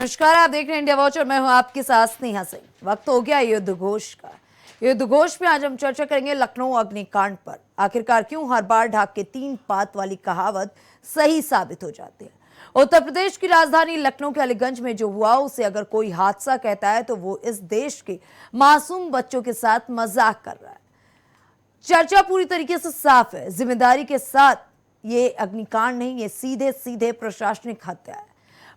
नमस्कार, आप देख रहे हैं इंडिया वॉच और मैं हूं आपके साथ स्नेहा सिंह। वक्त हो गया युद्ध घोष का। युद्ध घोष में आज हम चर्चा करेंगे लखनऊ अग्निकांड पर। आखिरकार क्यों हर बार ढाक के 3 पात वाली कहावत सही साबित हो जाती है। उत्तर प्रदेश की राजधानी लखनऊ के अलीगंज में जो हुआ उसे अगर कोई हादसा कहता है तो वो इस देश के मासूम बच्चों के साथ मजाक कर रहा है। चर्चा पूरी तरीके से साफ है। जिम्मेदारी के साथ ये अग्निकांड नहीं, ये सीधे सीधे प्रशासनिक हत्या है।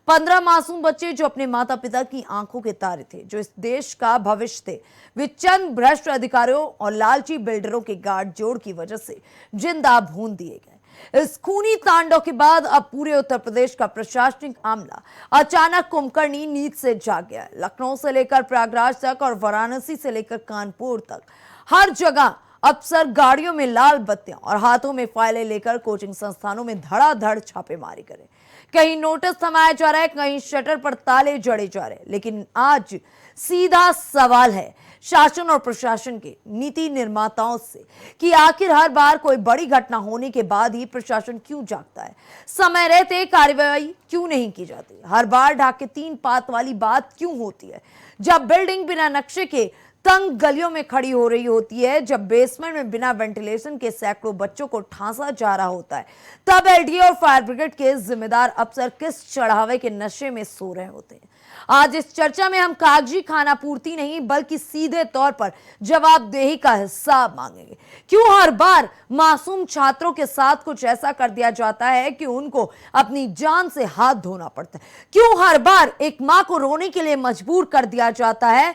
15 मासूम बच्चे जो अपने माता पिता की आंखों के तारे थे, जो इस देश का भविष्य थे, वे चंद भ्रष्ट अधिकारियों और लालची बिल्डरों के गांठ जोड़ की वजह से जिंदा भून दिए गए। इस खूनी तांडव के बाद अब पूरे उत्तर प्रदेश का प्रशासनिक आमला अचानक कुंभकर्णी नींद से जाग गया है। लखनऊ से लेकर प्रयागराज तक और वाराणसी से लेकर कानपुर तक हर जगह अफसर गाड़ियों में लाल बत्तियां और हाथों में फाइलें लेकर कोचिंग संस्थानों में धड़ाधड़ छापेमारी करें। कहीं नोटिस थमाया जा रहा है, कहीं शटर पर ताले जड़े जा रहे हैं। लेकिन आज सीधा सवाल है शासन और प्रशासन के नीति निर्माताओं से कि आखिर हर बार कोई बड़ी घटना होने के बाद ही प्रशासन क्यों जागता है, समय रहते कार्रवाई क्यों नहीं की जाती, हर बार ढाक के 3 पात वाली बात क्यों होती है। जब बिल्डिंग बिना नक्शे के तंग गलियों में खड़ी हो रही होती है, जब बेसमेंट में बिना वेंटिलेशन के सैकड़ों बच्चों को ठांसा जा रहा होता है, तब एलडीए और फायर ब्रिगेड के जिम्मेदार अफसर किस चढ़ावे के नशे में सो रहे होते हैं। आज इस चर्चा में हम कागजी खाना पूर्ति नहीं बल्कि सीधे तौर पर जवाबदेही का हिसाब मांगेंगे। क्यों हर बार मासूम छात्रों के साथ कुछ ऐसा कर दिया जाता है कि उनको अपनी जान से हाथ धोना पड़ता है। क्यों हर बार एक मां को रोने के लिए मजबूर कर दिया जाता है।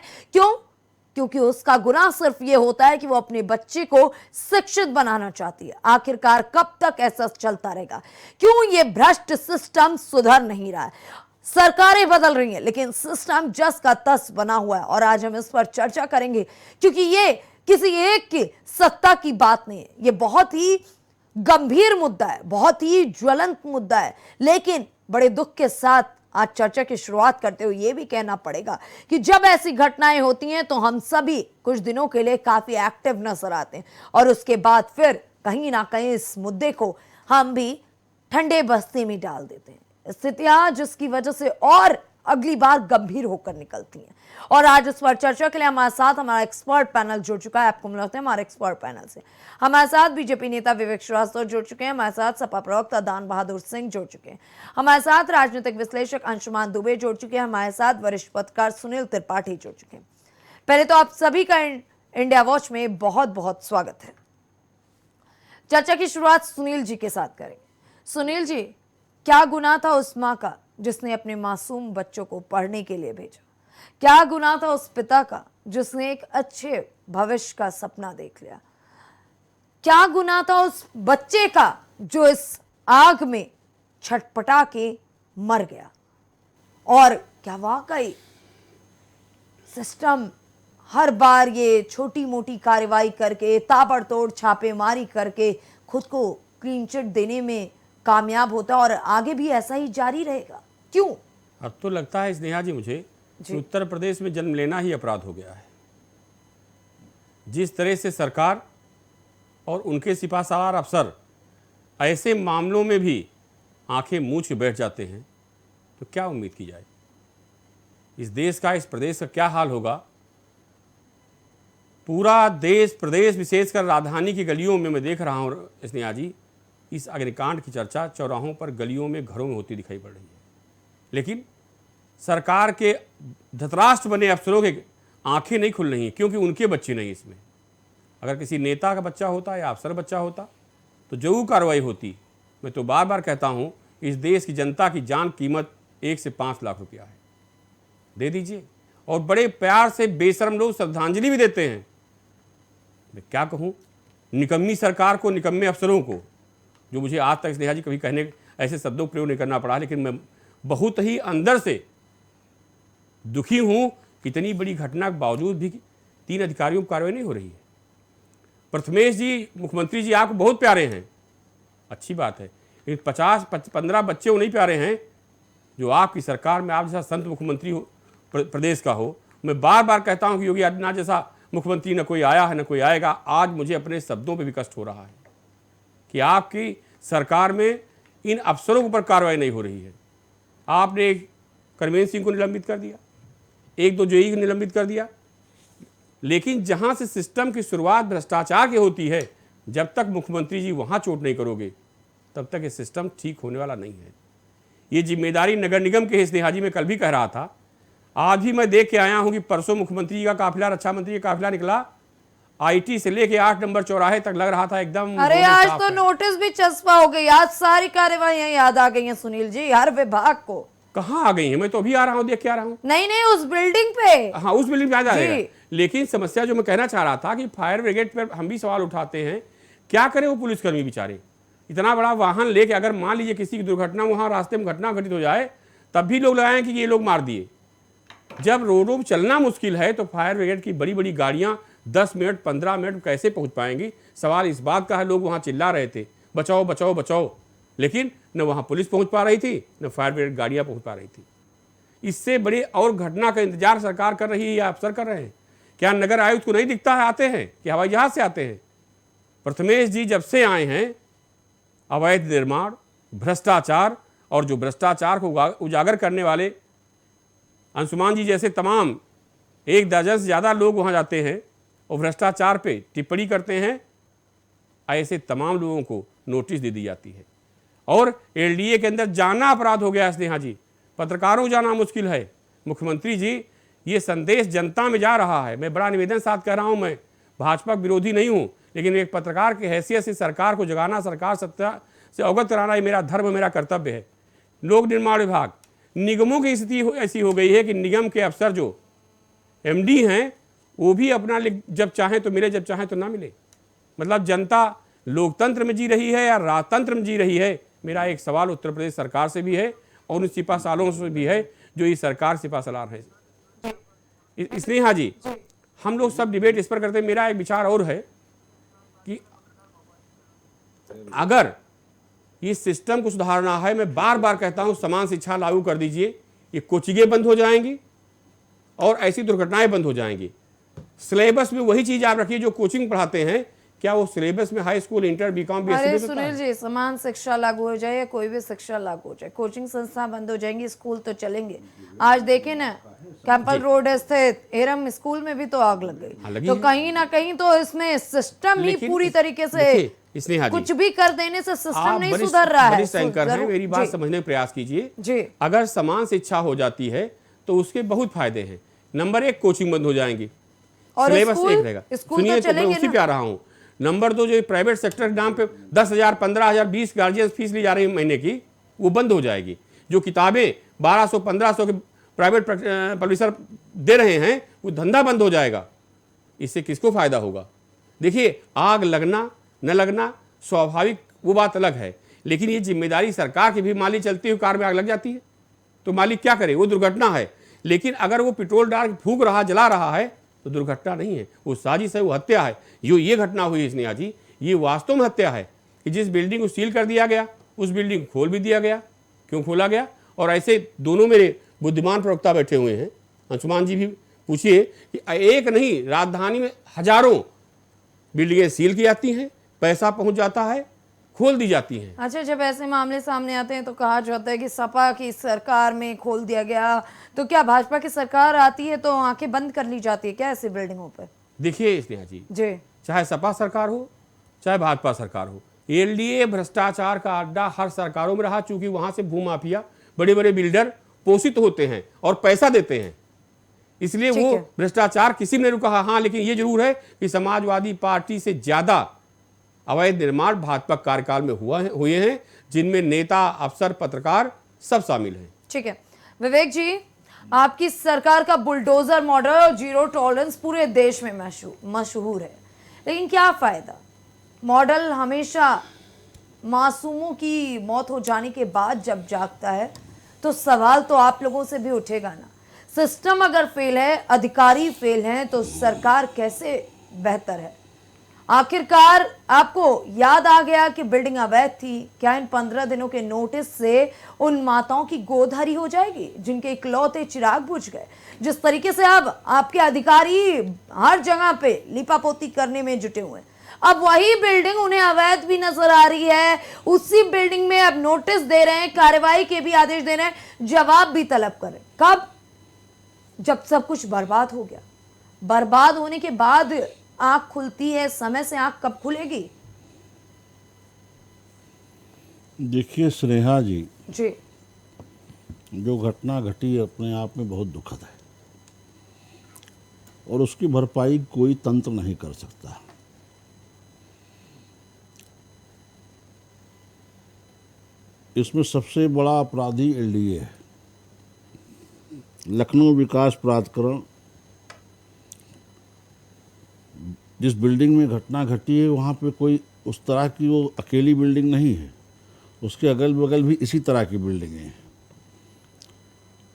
क्योंकि उसका गुनाह सिर्फ ये होता है कि वो अपने बच्चे को शिक्षित बनाना चाहती है। आखिरकार कब तक ऐसा चलता रहेगा। क्यों ये भ्रष्ट सिस्टम सुधर नहीं रहा है। सरकारें बदल रही हैं लेकिन सिस्टम जस का तस बना हुआ है। और आज हम इस पर चर्चा करेंगे क्योंकि ये किसी एक की सत्ता की बात नहीं है, ये बहुत ही गंभीर मुद्दा है, बहुत ही ज्वलंत मुद्दा है। लेकिन बड़े दुख के साथ आज चर्चा की शुरुआत करते हुए यह भी कहना पड़ेगा कि जब ऐसी घटनाएं होती हैं तो हम सभी कुछ दिनों के लिए काफी एक्टिव नजर आते हैं और उसके बाद फिर कहीं ना कहीं इस मुद्दे को हम भी ठंडे बस्ते में डाल देते हैं। स्थितियां जिसकी वजह से और अगली बार गंभीर होकर निकलती हैं। और आज इस पर चर्चा के लिए हमारे साथ हमारा एक्सपर्ट पैनल जुड़ चुका है। आपको मिलते हैं हमारे एक्सपर्ट पैनल से। हमारे साथ बीजेपी नेता विवेक श्रीवास्तव जुड़ चुके हैं, हमारे साथ सपा प्रवक्ता दान बहादुर सिंह जुड़ चुके हैं, हमारे साथ राजनीतिक विश्लेषक अंशुमान दुबे जुड़ चुके हैं, हमारे साथ वरिष्ठ पत्रकार सुनील त्रिपाठी जुड़ चुके हैं। पहले तो आप सभी का इंडिया वॉच में बहुत बहुत स्वागत है। चर्चा की शुरुआत सुनील जी के साथ करेंगे। सुनील जी, क्या गुनाह था उस माँ का जिसने अपने मासूम बच्चों को पढ़ने के लिए भेजा? क्या गुनाह था उस पिता का जिसने एक अच्छे भविष्य का सपना देख लिया? क्या गुनाह था उस बच्चे का जो इस आग में छटपटा के मर गया? और क्या वाकई सिस्टम हर बार ये छोटी मोटी कार्रवाई करके, ताबड़तोड़ छापेमारी करके खुद को क्लीन चिट देने में कामयाब होता है और आगे भी ऐसा ही जारी रहेगा? क्यों? अब तो लगता है स्नेहा जी मुझे कि उत्तर प्रदेश में जन्म लेना ही अपराध हो गया है। जिस तरह से सरकार और उनके सिपाहीसलार अफसर ऐसे मामलों में भी आंखें मूंछ के बैठ जाते हैं तो क्या उम्मीद की जाए। इस देश का, इस प्रदेश का क्या हाल होगा। पूरा देश, प्रदेश विशेषकर राजधानी की गलियों में मैं देख रहा हूँ स्नेहा जी, इस अग्निकांड की चर्चा चौराहों पर, गलियों में, घरों में होती दिखाई पड़ रही है। लेकिन सरकार के धृतराष्ट्र बने अफसरों के आंखें नहीं खुल रही हैं क्योंकि उनके बच्चे नहीं इसमें। अगर किसी नेता का बच्चा होता या अफसर बच्चा होता तो जरूर कार्रवाई होती। मैं तो बार बार कहता हूं, इस देश की जनता की जान कीमत 1 से 5 लाख रुपया है, दे दीजिए। और बड़े प्यार से बेशर्म लोग श्रद्धांजलि भी देते हैं। मैं क्या कहूँ, निकम्मी सरकार को, निकम्मे अफसरों को, जो मुझे आज तक स्नेहा जी कभी कहने ऐसे शब्दों प्रयोग नहीं करना पड़ा, लेकिन मैं बहुत ही अंदर से दुखी हूं कि इतनी बड़ी घटना के बावजूद भी 3 अधिकारियों पर कार्रवाई नहीं हो रही है। प्रथमेश जी, मुख्यमंत्री जी आपको बहुत प्यारे हैं, अच्छी बात है, लेकिन 50-15 बच्चे वो नहीं प्यारे हैं जो आपकी सरकार में आप जैसा संत मुख्यमंत्री हो, प्रदेश का हो। मैं बार बार कहता हूं कि योगी आदित्यनाथ जैसा मुख्यमंत्री न कोई आया है न कोई आएगा। आज मुझे अपने शब्दों पर भी कष्ट हो रहा है कि आपकी सरकार में इन अफसरों के ऊपर कार्रवाई नहीं हो रही है। आपने करमेन सिंह को निलंबित कर दिया, एक दो जेई को निलंबित कर दिया। लेकिन जहां से सिस्टम की शुरुआत भ्रष्टाचार की होती है, जब तक मुख्यमंत्री जी वहां चोट नहीं करोगे तब तक ये सिस्टम ठीक होने वाला नहीं है। ये जिम्मेदारी नगर निगम के है। स्नेहा जी, मैं कल भी कह रहा था, आज भी मैं देख के आया हूं कि परसों मुख्यमंत्री जी का काफिला, रक्षा मंत्री का काफिला निकला, आईटी से लेके 8 नंबर चौराहे तक लग रहा था एकदम। अरे आज तो नोटिस भी चस्पा हो गई, आज सारी कार्यवाहियां याद आ गई हैं सुनील जी, हर विभाग को। कहाँ आ गई है? मैं तो अभी आ रहा हूँ, देख के आ रहा हूँ। नहीं उस बिल्डिंग पे। हाँ, उस बिल्डिंग पे आ जाएगा। लेकिन समस्या जो मैं कहना चाह रहा था कि फायर ब्रिगेड पर हम भी सवाल उठाते हैं, क्या करे वो पुलिसकर्मी बेचारे, इतना बड़ा वाहन लेके अगर मान लीजिए किसी की दुर्घटना वहां रास्ते में घटना घटित हो जाए, तब भी लोग लगाएं कि ये लोग मार दिए। जब रोडों पर चलना मुश्किल है तो फायर ब्रिगेड की बड़ी बड़ी गाड़ियां 10 मिनट 15 मिनट कैसे पहुंच पाएंगी? सवाल इस बात का है, लोग वहां चिल्ला रहे थे बचाओ बचाओ बचाओ, लेकिन न वहां पुलिस पहुंच पा रही थी, न फायर ब्रिगेड गाड़ियां पहुंच पा रही थी। इससे बड़ी और घटना का इंतजार सरकार कर रही है या अफसर कर रहे हैं? क्या नगर आयुक्त को नहीं दिखता है आते हैं कि हवाई जहाज से आते हैं? प्रथमेश जी जब से आए हैं, अवैध निर्माण, भ्रष्टाचार, और जो भ्रष्टाचार को उजागर करने वाले अंशुमान जी जैसे तमाम 1 दर्जन से ज़्यादा लोग वहाँ जाते हैं और भ्रष्टाचार पे टिप्पणी करते हैं, ऐसे तमाम लोगों को नोटिस दे दी जाती है। और एलडीए के अंदर जाना अपराध हो गया है स्नेहा जी, पत्रकारों को जाना मुश्किल है। मुख्यमंत्री जी, ये संदेश जनता में जा रहा है। मैं बड़ा निवेदन साथ कह रहा हूँ, मैं भाजपा विरोधी नहीं हूँ, लेकिन एक पत्रकार की हैसियत से सरकार को जगाना, सरकार सत्ता से अवगत कराना, ये मेरा धर्म, मेरा कर्तव्य है। लोक निर्माण विभाग, निगमों की स्थिति ऐसी हो गई है कि निगम के अफसर जो एमडी हैं वो भी अपना जब चाहें तो मिले, जब चाहें तो ना मिले। मतलब जनता लोकतंत्र में जी रही है या राजतंत्र में जी रही है? मेरा एक सवाल उत्तर प्रदेश सरकार से भी है और उन सिपा सालों से भी है जो ये सरकार सिपा सलार है। स्नेहा जी, हम लोग सब डिबेट इस पर करते हैं। मेरा एक विचार और है कि अगर ये सिस्टम को सुधारना है, मैं बार बार कहता हूं समान शिक्षा लागू कर दीजिए, ये कोचिंगें बंद हो जाएंगी और ऐसी दुर्घटनाएं बंद हो जाएंगी। सिलेबस में वही चीज आप रखिए जो कोचिंग पढ़ाते हैं, क्या वो सिलेबस में high school, inter, BCom, BSc? अरे सुनील जी, समान शिक्षा लागू हो जाए या कोई भी शिक्षा लागू हो जाए, कोचिंग संस्था बंद हो जाएंगी, स्कूल तो चलेंगे। आज देखें ना, कैंपल रोड स्थित एरम स्कूल में भी तो आग लग गई। तो कहीं ना कहीं तो इसमें सिस्टम ही पूरी तरीके से कुछ भी कर देने से सिस्टम नहीं सुधर रहा है। मेरी बात समझने का प्रयास कीजिए। अगर समान शिक्षा हो जाती है तो उसके बहुत फायदे हैं। नंबर 1, कोचिंग बंद हो जाएंगी और सिलेबस एक रहेगा। सुनिए तो मैं उसी पे आ रहा हूँ। नंबर 2, जो प्राइवेट सेक्टर के नाम पे 10,000, 15,000, 20 गार्जियन फीस ली जा रही है महीने की, वो बंद हो जाएगी। जो किताबें 1200, 1500 के प्राइवेट पब्लिशर दे रहे हैं, वो धंधा बंद हो जाएगा। इससे किसको फायदा होगा? देखिए, आग लगना न लगना स्वाभाविक, वो बात अलग है, लेकिन ये जिम्मेदारी सरकार की भी। माली चलती हुई कार में आग लग जाती है तो मालिक क्या करे? वो दुर्घटना है। लेकिन अगर वो पेट्रोल डाल फूंक रहा, जला रहा है तो दुर्घटना नहीं है, वो साजिश है, वो हत्या है। ये घटना हुई स्नेहा जी, ये वास्तव में हत्या है कि जिस बिल्डिंग को सील कर दिया गया उस बिल्डिंग को खोल भी दिया गया। क्यों खोला गया? और ऐसे दोनों मेरे बुद्धिमान प्रवक्ता बैठे हुए हैं, अंशुमान जी भी पूछिए कि एक नहीं, राजधानी में हजारों बिल्डिंगें सील की जाती हैं, पैसा पहुंच जाता है, खोल दी जाती हैं। अच्छा, जब ऐसे मामले सामने आते हैं तो कहा जाता है कि सपा की सरकार में खोल दिया गया, तो क्या भाजपा की सरकार आती है तो आंखें बंद कर ली जाती है क्या ऐसी बिल्डिंगों पर? देखिए स्नेहा जी, चाहे सपा सरकार हो चाहे भाजपा सरकार हो, एलडीए भ्रष्टाचार का अड्डा हर सरकारों में रहा, चूंकि वहां से भूमाफिया, बड़े बड़े बिल्डर पोषित होते हैं और पैसा देते हैं, इसलिए वो भ्रष्टाचार किसी ने रुका। हाँ, लेकिन ये जरूर है कि समाजवादी पार्टी से ज्यादा अवैध निर्माण भाजपा कार्यकाल में हुए हैं, जिनमें नेता, अफसर, पत्रकार सब शामिल हैं। ठीक है विवेक जी, आपकी सरकार का बुलडोजर मॉडल और जीरो टॉलरेंस पूरे देश में मशहूर है, लेकिन क्या फायदा? मॉडल हमेशा मासूमों की मौत हो जाने के बाद जब जागता है तो सवाल तो आप लोगों से भी उठेगा ना। सिस्टम अगर फेल है, अधिकारी फेल हैं, तो सरकार कैसे बेहतर है? आखिरकार आपको याद आ गया कि बिल्डिंग अवैध थी। क्या इन 15 दिनों के नोटिस से उन माताओं की गोद हरी हो जाएगी जिनके इकलौते चिराग बुझ गए? जिस तरीके से अब आपके अधिकारी हर जगह पे लिपापोती करने में जुटे हुए हैं, अब वही बिल्डिंग उन्हें अवैध भी नजर आ रही है, उसी बिल्डिंग में अब नोटिस दे रहे हैं, कार्रवाई के भी आदेश दे रहे हैं, जवाब भी तलब कर रहे हैं। कब? जब सब कुछ बर्बाद हो गया। बर्बाद होने के बाद आंख खुलती है, समय से आंख कब खुलेगी? देखिए स्नेहा जी, जी जो घटना घटी अपने आप में बहुत दुखद है और उसकी भरपाई कोई तंत्र नहीं कर सकता। इसमें सबसे बड़ा अपराधी एलडीए है। लखनऊ विकास प्राधिकरण, जिस बिल्डिंग में घटना घटी है वहाँ पे कोई उस तरह की वो अकेली बिल्डिंग नहीं है, उसके अगल बगल भी इसी तरह की बिल्डिंगें हैं।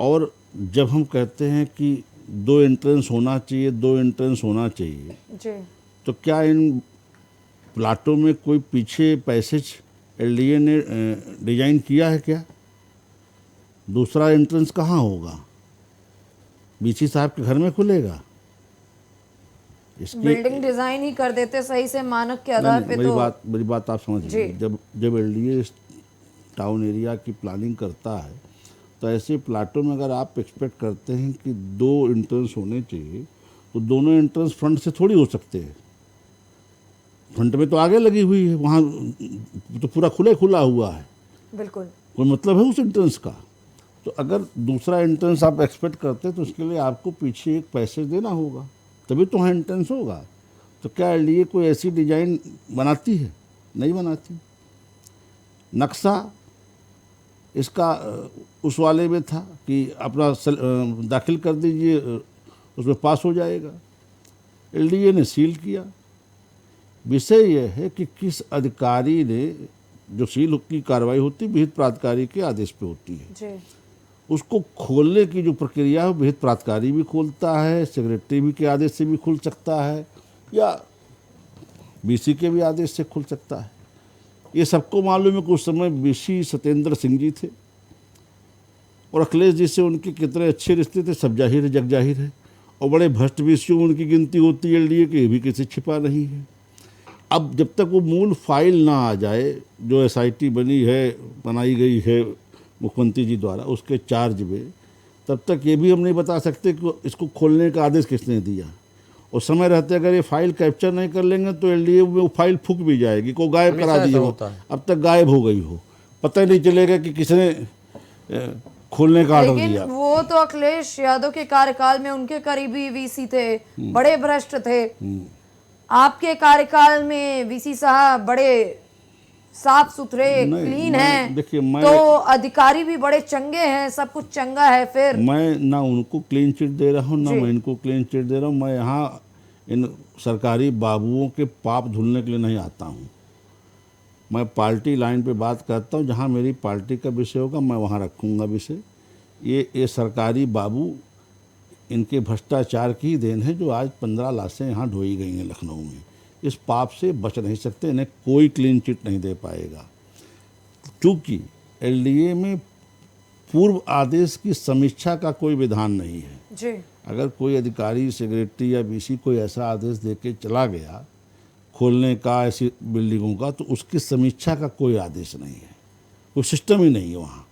और जब हम कहते हैं कि 2 एंट्रेंस होना चाहिए, 2 एंट्रेंस होना चाहिए, जी तो क्या इन प्लाटों में कोई पीछे पैसेज एलडीए ने डिजाइन किया है क्या? दूसरा एंट्रेंस कहाँ होगा? बीसी साहब के घर में खुलेगा? बिल्डिंग डिजाइन ही कर देते सही से मानक के आधार पे। तो मेरी बात आप समझ लीजिए। जब एलडीए टाउन एरिया की प्लानिंग करता है तो ऐसे प्लाटों में अगर आप एक्सपेक्ट करते हैं कि 2 एंट्रेंस होने चाहिए तो दोनों एंट्रेंस फ्रंट से थोड़ी हो सकते हैं। फ्रंट में तो आगे लगी हुई है, वहाँ तो पूरा खुला हुआ है, बिल्कुल कोई मतलब है उस एंट्रेंस का? तो अगर दूसरा एंट्रेंस आप एक्सपेक्ट करते हैं तो उसके लिए आपको पीछे एक पैसेज देना होगा, तभी तो वहाँ एंट्रेंस होगा। तो क्या एलडीए कोई ऐसी डिजाइन बनाती है? नहीं बनाती। नक्शा इसका उस वाले में था कि अपना दाखिल कर दीजिए, उसमें पास हो जाएगा। एलडीए ने सील किया। विषय यह है कि किस अधिकारी ने, जो सील की कार्रवाई होती है विहित प्राधिकारी के आदेश पे होती है जी। उसको खोलने की जो प्रक्रिया है विहित प्राधिकारी भी खोलता है, सेक्रेटरी भी के आदेश से भी खुल सकता है, या बीसी के भी आदेश से खुल सकता है। ये सबको मालूम है कि उस समय बीसी सत्येंद्र सिंह जी थे और अखिलेश जी से उनके कितने अच्छे रिश्ते थे, सब जाहिर है, जग जाहिर है। और बड़े भ्रष्ट बीसियों में उनकी गिनती होती है एलडीए की, ये भी किसी छिपा नहीं है। अब जब तक वो मूल फाइल ना आ जाए जो एसआईटी बनाई गई है मुख्यमंत्री जी द्वारा उसके चार्ज में, तब तक ये भी हम नहीं बता सकते कि इसको खोलने का आदेश किसने दिया। और समय रहते अगर ये फाइल कैप्चर नहीं कर लेंगे तो एलडीए में वो फाइल फूक भी जाएगी, को गायब करा दी हो, अब तक गायब हो गई हो, पता ही नहीं चलेगा कि किसने खोलने का ऑर्डर दिया। वो तो अखिलेश यादव के कार्यकाल में उनके करीबी वीसी थे, बड़े भ्रष्ट थे। आपके कार्यकाल में वीसी साहब बड़े साफ सुथरे, क्लीन हैं, देखिए तो अधिकारी भी बड़े चंगे हैं, सब कुछ चंगा है। फिर मैं ना उनको क्लीन चिट दे रहा हूँ ना मैं इनको क्लीन चिट दे रहा हूँ। मैं यहाँ इन सरकारी बाबुओं के पाप धुलने के लिए नहीं आता हूँ। मैं पार्टी लाइन पे बात करता हूँ, जहाँ मेरी पार्टी का विषय होगा मैं वहाँ रखूँगा विषय। ये सरकारी बाबू, इनके भ्रष्टाचार की देन है जो आज 15 लाशें यहाँ ढोई गई हैं लखनऊ में। इस पाप से बच नहीं सकते, इन्हें कोई क्लीन चिट नहीं दे पाएगा। क्योंकि एलडीए में पूर्व आदेश की समीक्षा का कोई विधान नहीं है जी। अगर कोई अधिकारी, सेक्रेटरी या बीसी कोई ऐसा आदेश देके चला गया खोलने का ऐसी बिल्डिंगों का, तो उसकी समीक्षा का कोई आदेश नहीं है, कोई सिस्टम ही नहीं है वहाँ।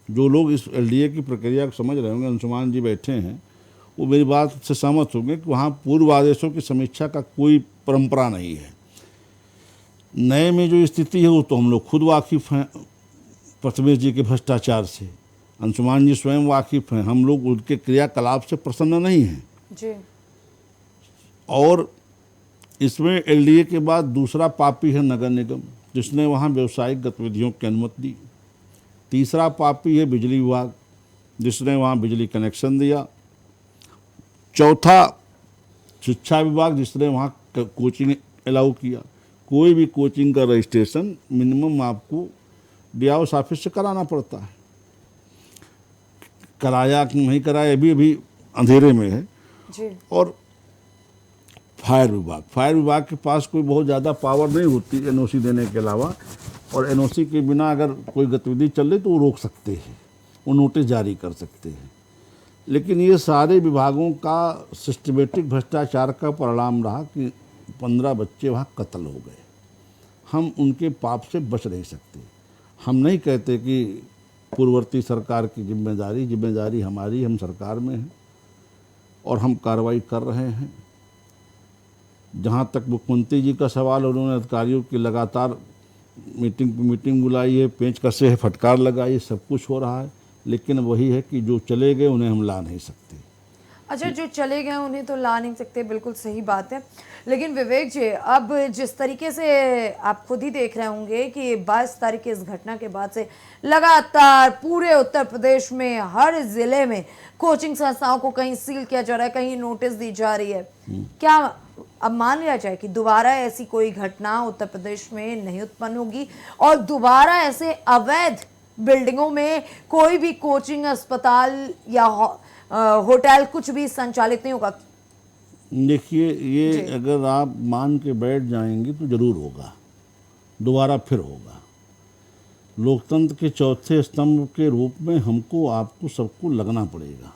जो लोग इस एलडीए की प्रक्रिया को समझ रहे होंगे, अंशुमान जी बैठे हैं, वो मेरी बात से सहमत होंगे कि वहाँ पूर्व आदेशों की समीक्षा का कोई परंपरा नहीं है। नए में जो स्थिति है वो तो हम लोग खुद वाकिफ़ हैं प्रथमेश जी के भ्रष्टाचार से, अंशुमान जी स्वयं वाकिफ़ हैं, हम लोग उनके क्रियाकलाप से प्रसन्न नहीं हैं जी। और इसमें एलडीए के बाद दूसरा पापी है नगर निगम, जिसने वहाँ व्यवसायिक गतिविधियों की अनुमति दी। तीसरा पापी है बिजली विभाग, जिसने वहाँ बिजली कनेक्शन दिया। चौथा शिक्षा विभाग, जिसने वहाँ कोचिंग अलाउ किया। कोई भी कोचिंग का रजिस्ट्रेशन मिनिमम आपको डीआईओ ऑफिस से कराना पड़ता है। कराया कि नहीं कराया अभी अंधेरे में है जी। और फायर विभाग के पास कोई बहुत ज़्यादा पावर नहीं होती एनओसी देने के अलावा, और एनओसी के बिना अगर कोई गतिविधि चल रही तो वो रोक सकते हैं, वो नोटिस जारी कर सकते हैं। लेकिन ये सारे विभागों का सिस्टमेटिक भ्रष्टाचार का परिणाम रहा कि 15 बच्चे वहाँ कत्ल हो गए। हम उनके पाप से बच नहीं सकते। हम नहीं कहते कि पूर्ववर्ती सरकार की जिम्मेदारी हमारी, हम सरकार में हैं और हम कार्रवाई कर रहे हैं। जहाँ तक मुख्यमंत्री जी का सवाल, उन्होंने अधिकारियों की लगातार मीटिंग बुलाई है, पेंच कसे है, फटकार लगाई है, सब कुछ हो रहा है, लेकिन वही है कि जो चले गए उन्हें हम ला नहीं सकते। अच्छा, जो चले गए उन्हें तो ला नहीं सकते, बिल्कुल सही बात है। लेकिन विवेक जी, अब जिस तरीके से आप खुद ही देख रहे होंगे कि 22 तारीख की इस घटना के बाद से लगातार पूरे उत्तर प्रदेश में हर जिले में कोचिंग संस्थाओं को कहीं सील किया जा रहा है, कहीं नोटिस दी जा रही है। क्या अब मान लिया जाए कि दोबारा ऐसी कोई घटना उत्तर प्रदेश में नहीं उत्पन्न होगी और दोबारा ऐसे अवैध बिल्डिंगों में कोई भी कोचिंग, अस्पताल या होटल कुछ भी संचालित नहीं होगा? देखिए, ये अगर आप मान के बैठ जाएंगे तो जरूर होगा, दोबारा फिर होगा। लोकतंत्र के चौथे स्तंभ के रूप में हमको, आपको, सबको लगना पड़ेगा।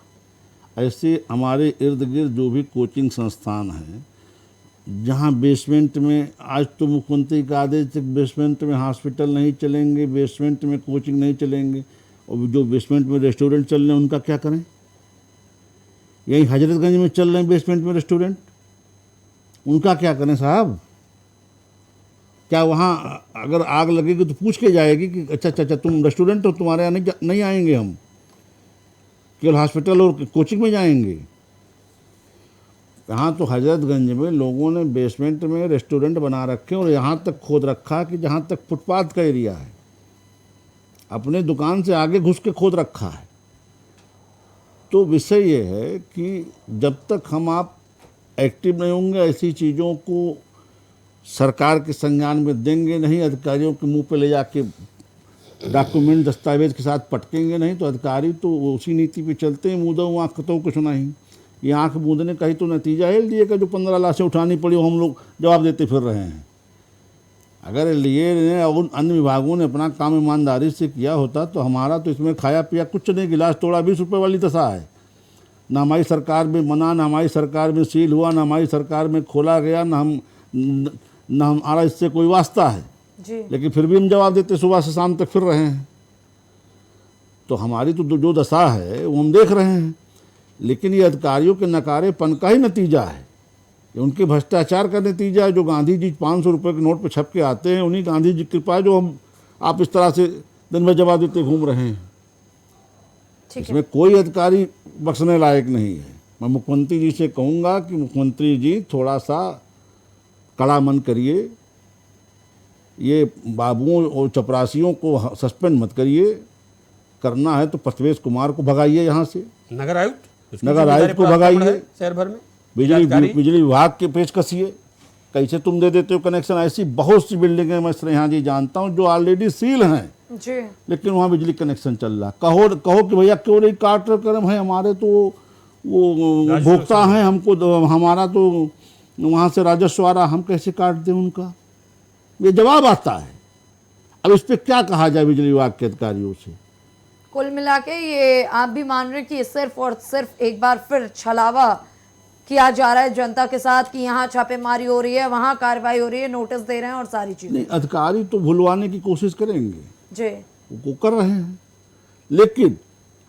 ऐसे हमारे इर्द गिर्द जो भी कोचिंग संस्थान हैं, जहाँ बेसमेंट में, आज तो मुख्यमंत्री का आदेश तक बेसमेंट में हॉस्पिटल नहीं चलेंगे, बेसमेंट में कोचिंग नहीं चलेंगे, और जो बेसमेंट में रेस्टोरेंट चल रहे हैं उनका क्या करें? यही हजरतगंज में चल रहे हैं बेसमेंट में रेस्टोरेंट, उनका क्या करें साहब? क्या वहाँ अगर आग लगेगी तो पूछ के जाएगी कि अच्छा तुम रेस्टोरेंट हो, तुम्हारे यहाँ नहीं आएंगे हम, केवल हॉस्पिटल और कोचिंग में जाएंगे? यहाँ तो हजरतगंज में लोगों ने बेसमेंट में रेस्टोरेंट बना रखे और यहाँ तक खोद रखा कि जहाँ तक फुटपाथ का एरिया है, अपने दुकान से आगे घुस के खोद रखा है। तो विषय ये है कि जब तक हम आप एक्टिव नहीं होंगे, ऐसी चीज़ों को सरकार के संज्ञान में देंगे नहीं, अधिकारियों के मुंह पे ले जाके डॉक्यूमेंट दस्तावेज के साथ पटकेंगे नहीं, तो अधिकारी तो उसी नीति पे चलते हैं, मुँह आँख तो कुछ नहीं। ये आँख मूंदने का ही तो नतीजा है एलडीए का, जो 15 लाशें उठानी पड़ी, हम लोग जवाब देते फिर रहे हैं। अगर एलडीए ने और अन्य विभागों ने अपना काम ईमानदारी से किया होता तो हमारा तो इसमें खाया पिया कुछ नहीं, गिलास तोड़ा 20 रुपये वाली दशा है। ना हमारी सरकार में मना, ना हमारी सरकार में सील हुआ, ना हमारी सरकार में खोला गया, ना हमारा इससे कोई वास्ता है जी। लेकिन फिर भी हम जवाब देते, सुबह से शाम तक फिर रहे हैं। तो हमारी तो जो दशा है वो हम देख रहे हैं। लेकिन ये अधिकारियों के नकारेपन का ही नतीजा है, ये उनके भ्रष्टाचार का नतीजा है। जो गांधी जी 500 रुपये के नोट पर छप के आते हैं, उन्हीं गांधी जी की कृपा है जो हम आप इस तरह से दिन भर जवाब देते घूम रहे हैं। इसमें कोई अधिकारी बख्शने लायक नहीं है। मैं मुख्यमंत्री जी से कहूँगा कि मुख्यमंत्री जी थोड़ा सा कड़ा मन करिए, ये बाबुओं और चपरासियों को सस्पेंड मत करिए, करना है तो प्रथमेश कुमार को भगाइए यहाँ से, नगर आयुक्त को भगाइए, शहर भर में बिजली विभाग के पेश कसिए। कैसे तुम दे देते हो कनेक्शन? ऐसी बहुत सी बिल्डिंगें मैं स्नेहा जी जानता हूँ जो ऑलरेडी सील हैं जी, लेकिन वहाँ बिजली कनेक्शन चल रहा। कहो कि भैया क्यों नहीं काट रहे? करें भाई, हमारे तो वो भोक्ता हैं, हमको हमारा तो वहाँ से राजस्व आ रहा, हम कैसे काट दें उनका? ये जवाब आता है। अब इस पर क्या कहा जाए बिजली विभाग के अधिकारियों से? कुल मिला के ये आप भी मान रहे कि सिर्फ और सिर्फ एक बार फिर छलावा किया जा रहा है जनता के साथ कि यहाँ छापेमारी हो रही है, वहाँ कार्रवाई हो रही है, नोटिस दे रहे हैं और सारी चीजें। नहीं, अधिकारी तो भुलवाने की कोशिश करेंगे जी, वो कर रहे हैं। लेकिन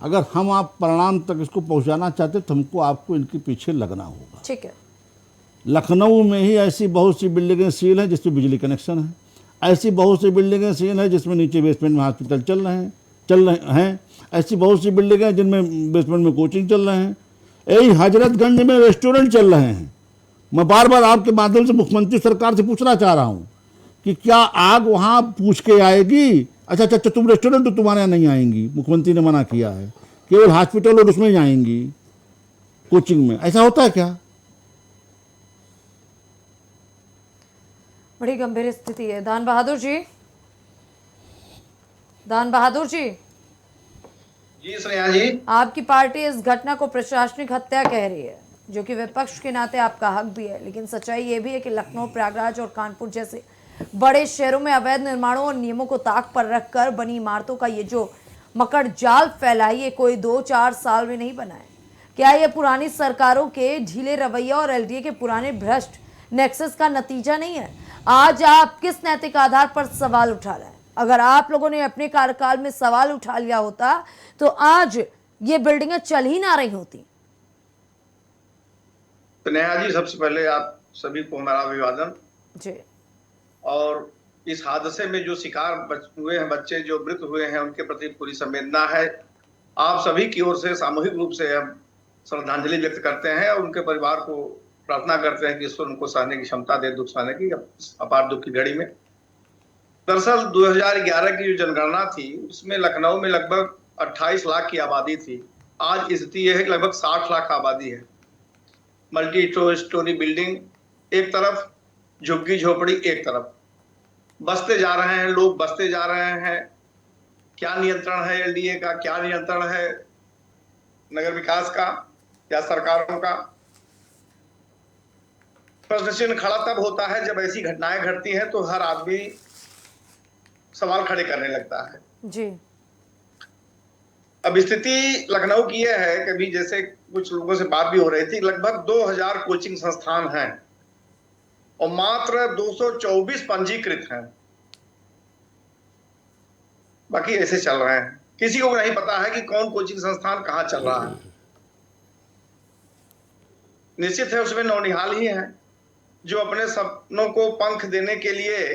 अगर हम आप परिणाम तक इसको पहुंचाना चाहते तो हमको आपको इनके पीछे लगना होगा। ठीक है। लखनऊ में ही ऐसी बहुत सी बिल्डिंगें सील हैं जिसमें बिजली कनेक्शन है, ऐसी बहुत सी बिल्डिंगें सील हैं जिसमें नीचे बेसमेंट में हॉस्पिटल चल रहे हैं, ऐसी बहुत सी बिल्डिंगें जिनमें बेसमेंट में कोचिंग चल रहे हैं, यही हजरतगंज में रेस्टोरेंट चल रहे हैं। मैं बार बार आपके माध्यम से मुख्यमंत्री सरकार से पूछना चाह रहा हूँ कि क्या आग वहाँ पूछ के आएगी? अच्छा तुम रेस्टोरेंट तो तुम्हारे यहाँ नहीं आएंगी, मुख्यमंत्री ने मना किया है, केवल हॉस्पिटल और उसमें ही आएंगी, कोचिंग में। ऐसा होता है क्या? बड़ी गंभीर स्थिति है। दान बहादुर जी, दान बहादुर जी, जी श्रेया जी, आपकी पार्टी इस घटना को प्रशासनिक हत्या कह रही है, जो कि विपक्ष के नाते आपका हक भी है, लेकिन सच्चाई ये भी है कि लखनऊ, प्रयागराज और कानपुर जैसे बड़े शहरों में अवैध निर्माणों और नियमों को ताक पर रखकर बनी इमारतों का ये जो मकड़ जाल फैला है, ये कोई 2-4 साल में नहीं बना है। क्या ये पुरानी सरकारों के ढीले रवैया और एलडीए के पुराने भ्रष्ट नेक्सस का नतीजा नहीं है। आज आप किस नैतिक आधार पर सवाल उठा रहे हैं? अगर आप लोगों ने अपने कार्यकाल में सवाल उठा लिया होता तो आज ये बिल्डिंगें चल ही ना रही होती। तो नेहा जी, सबसे पहले आप सभी को हमारा अभिवादन। जी। और इस हादसे में जो शिकार हुए हैं, बच्चे जो मृत हुए हैं, उनके प्रति पूरी संवेदना है। आप सभी की ओर से सामूहिक रूप से हम श्रद्धांजलि व्यक्त करते हैं और उनके परिवार को प्रार्थना करते हैं कि ईश्वर उनको सहने की क्षमता दे, दुख सहने की अपार दुख की घड़ी में। दरअसल 2011 की जो जनगणना थी उसमें लखनऊ में लगभग 28 लाख की आबादी थी। आज स्थिति यह है कि लगभग 60 लाख आबादी है। मल्टी स्टोरी बिल्डिंग एक तरफ, झुग्गी झोपड़ी एक तरफ, बसते जा रहे हैं लोग, बसते जा रहे हैं। क्या नियंत्रण है एलडीए का, क्या नियंत्रण है नगर विकास का या सरकारों का? प्रश्न चिन्ह खड़ा तब होता है जब ऐसी घटनाएं घटती हैं तो हर आदमी सवाल खड़े करने लगता है। जी। अब स्थिति लखनऊ की यह है कि अभी जैसे कुछ लोगों से बात भी हो रही थी, लगभग 2000 कोचिंग संस्थान हैं और मात्र 224 पंजीकृत हैं। बाकी ऐसे चल रहे हैं, किसी को नहीं पता है कि कौन कोचिंग संस्थान कहां चल रहा है। निश्चित है उसमें नौनिहाल ही हैं जो अपने सपनों को पंख देने के लिए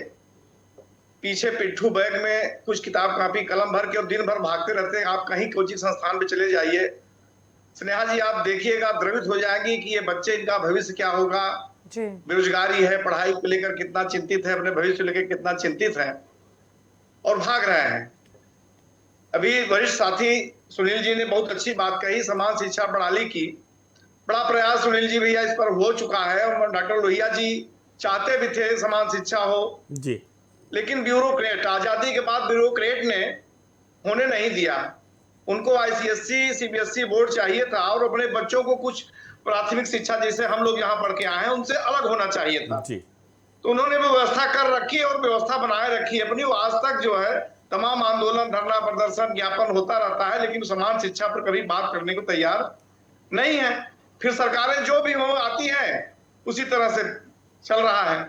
पीछे पिट्ठू बैग में कुछ किताब कापी कलम भर के और दिन भर भागते रहते हैं। आप कहीं कोचिंग संस्थान पे चले जाइए स्नेहा जी, आप देखिएगा, द्रवित हो जाएंगी कि ये बच्चे, इनका भविष्य क्या होगा। बेरोजगारी है, पढ़ाई को लेकर कितना चिंतित है, अपने भविष्य को लेकर कितना चिंतित है और भाग रहे हैं। अभी वरिष्ठ साथी सुनील जी ने बहुत अच्छी बात कही समान शिक्षा प्रणाली की। बड़ा प्रयास सुनील जी भैया इस पर हो चुका है और डॉक्टर लोहिया जी चाहते भी थे समान शिक्षा हो जी, लेकिन ब्यूरोक्रेट, आजादी के बाद ब्यूरोक्रेट ने होने नहीं दिया। उनको आईसीएसई सीबीएसई बोर्ड चाहिए था और अपने बच्चों को कुछ प्राथमिक शिक्षा जैसे हम लोग यहाँ पढ़ के आए हैं उनसे अलग होना चाहिए था जी। तो उन्होंने व्यवस्था कर रखी और व्यवस्था बनाए रखी अपनी। आज तक जो है तमाम आंदोलन, धरना प्रदर्शन, ज्ञापन होता रहता है लेकिन समान शिक्षा पर कभी बात करने को तैयार नहीं है। फिर सरकारें जो भी हो आती हैं उसी तरह से चल रहा है।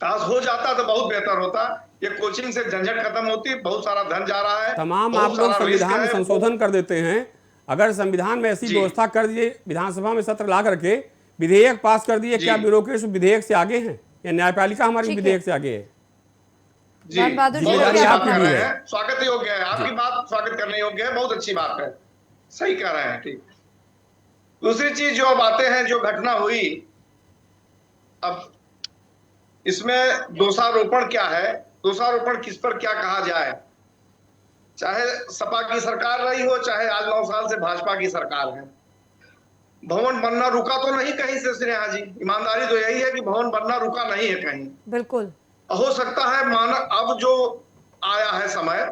काश हो जाता तो बहुत बेहतर होता। ये कोचिंग से झंझट खत्म होती, बहुत सारा धन जा रहा है। तमाम आप लोग संविधान में संशोधन कर देते हैं। अगर संविधान में ऐसी व्यवस्था कर दिए, विधानसभा में सत्र ला करके विधेयक पास कर दिए, क्या ब्यूरोक्रेट विधेयक से आगे हैं या न्यायपालिका हमारी विधेयक से आगे है? जी, जिम्मेदारी आपकी भी है। स्वागत योग्य है, आपकी बात स्वागत करने योग्य है, बहुत अच्छी बात है, सही कह रहे हैं। ठीक, दूसरी चीज जो बातें हैं, जो घटना हुई, अब इसमें दोषारोपण क्या है, दोषारोपण किस पर क्या कहा जाए। चाहे सपा की सरकार रही हो, चाहे आज 9 साल से भाजपा की सरकार है, भवन बनना रुका तो नहीं कहीं से स्नेहा जी। ईमानदारी तो यही है कि भवन बनना रुका नहीं है कहीं। बिल्कुल हो सकता है मानक अब जो आया है समय,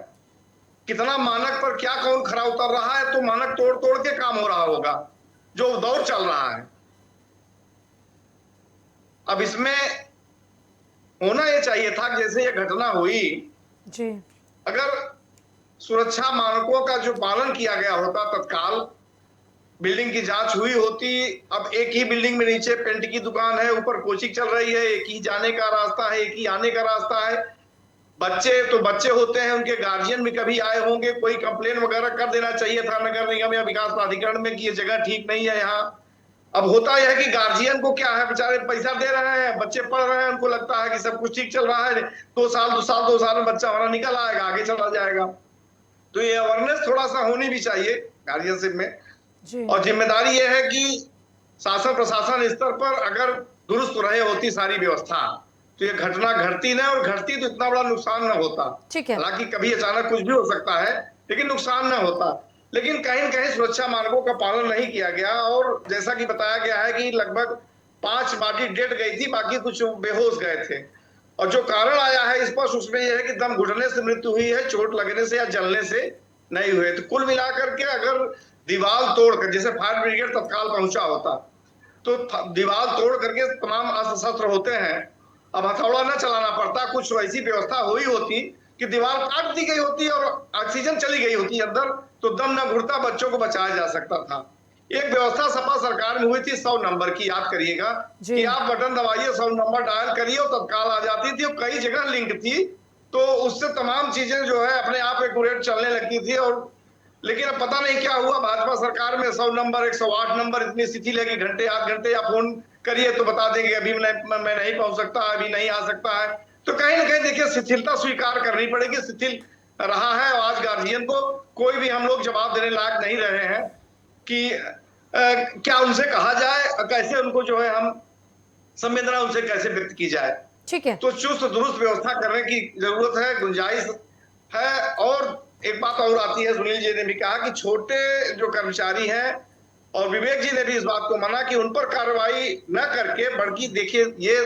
कितना मानक पर क्या कौन खरा उतर रहा है, तो मानक तोड़ तोड़ के काम हो रहा होगा जो दौर चल रहा है। अब इसमें होना यह चाहिए था कि जैसे ये घटना हुई जी, अगर सुरक्षा मानकों का जो पालन किया गया होता, तत्काल बिल्डिंग की जांच हुई होती। अब एक ही बिल्डिंग में नीचे पेंट की दुकान है, ऊपर कोचिंग चल रही है, एक ही जाने का रास्ता है, एक ही आने का रास्ता है। बच्चे तो बच्चे होते हैं, उनके गार्जियन भी कभी आए होंगे, कोई कंप्लेन वगैरह कर देना चाहिए था नगर निगम या विकास प्राधिकरण में कि ये जगह ठीक नहीं है यहाँ। अब होता यह है कि गार्जियन को क्या है, बेचारे पैसा दे रहे हैं, बच्चे पढ़ रहे हैं, उनको लगता है कि सब कुछ ठीक चल रहा है, 2 साल में बच्चा हमारा निकल आएगा, आगे चला जाएगा। तो ये अवेयरनेस थोड़ा सा होनी भी चाहिए गार्जियनशिप में। और जिम्मेदारी यह है कि शासन प्रशासन स्तर पर अगर दुरुस्त रहे होती सारी व्यवस्था तो ये घटना घटती न, और घटती तो इतना बड़ा नुकसान न होता। हालांकि कभी अचानक कुछ भी हो सकता है लेकिन नुकसान न होता। लेकिन कहीं न कहीं सुरक्षा मानकों का पालन नहीं किया गया और जैसा कि बताया गया है कि लगभग 5 बाकी डेड गई थी, बाकी कुछ बेहोश गए थे। और जो कारण आया है स्पष्ट उसमें यह है कि दम घुटने से मृत्यु हुई है, चोट लगने से या जलने से नहीं हुए। तो कुल मिलाकर के अगर दीवार तोड़कर, जैसे फायर ब्रिगेड तत्काल पहुंचा होता तो दीवार तोड़ करके तमाम अस्त्र शस्त्र होते हैं, अब हथौड़ा न चलाना पड़ता, कुछ ऐसी व्यवस्था हुई होती कि दीवार काट दी गई होती और ऑक्सीजन चली गई होती अंदर, तो दम न घुटता, बच्चों को बचाया जा सकता था। एक व्यवस्था सपा सरकार में हुई थी 100 नंबर की, याद करिएगा, जी। कि आप बटन दबाइए 100 नंबर डायल करिए और तत्काल आ जाती थी, और कई जगह लिंक थी, तो उससे तमाम चीजें जो है अपने आप एक्यूरेट चलने लगती थी। और लेकिन अब पता नहीं क्या हुआ, भाजपा सरकार में 100 नंबर 108 नंबर इतनी शिथिल है कि घंटे आध घंटे या फोन करिए तो बता देंगे अभी मैं नहीं पहुंच सकता, अभी नहीं आ सकता है। तो कहीं ना कहीं देखिए शिथिलता स्वीकार करनी पड़ेगी, शिथिल रहा है। और आज गार्जियन को कोई भी हम लोग जवाब देने लायक नहीं रहे हैं कि क्या उनसे कहा जाए, कैसे उनको जो है हम संवेदना उनसे कैसे व्यक्त की जाए। ठीक है। तो चुस्त दुरुस्त व्यवस्था करने की जरूरत है, गुंजाइश है। और एक बात और आती है, सुनील जी ने भी कहा कि छोटे जो कर्मचारी हैं, और विवेक जी ने भी इस बात को माना कि उन पर कार्रवाई न करके, बल्कि देखिए ये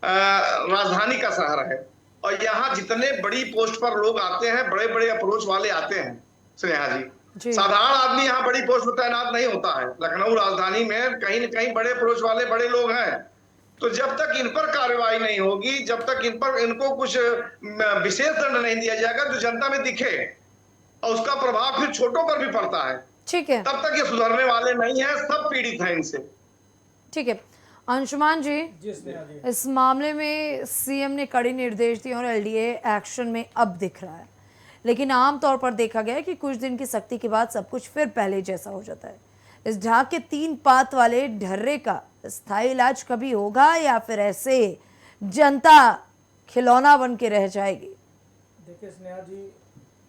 राजधानी का शहर है और यहाँ जितने बड़ी पोस्ट पर लोग आते हैं, बड़े बड़े अप्रोच वाले आते हैं स्नेहा जी, साधारण आदमी यहाँ बड़ी पोस्ट पर तैनात नहीं होता है। लखनऊ राजधानी में कहीं न कहीं बड़े अप्रोच वाले बड़े लोग हैं। तो जब तक इन पर कार्रवाई नहीं होगी, जब तक इनको कुछ विशेष दंड नहीं दिया जाएगा जो जनता में दिखे, और उसका प्रभाव फिर छोटों पर भी पड़ता है, ठीक है। तब तक ये सुधरने वाले नहीं है, सब पीड़ित हैं इनसे। ठीक है अंशुमान जी, इस मामले में सीएम ने कड़े निर्देश दिए और एलडीए एक्शन में अब दिख रहा है, लेकिन आमतौर पर देखा गया है कि कुछ दिन की सख्ती के बाद सब कुछ फिर पहले जैसा हो जाता है। इस ढाक के 3 पात वाले ढर्रे का स्थायी इलाज कभी होगा या फिर ऐसे जनता खिलौना बन के रह जाएगी? देखिए स्नेहा जी,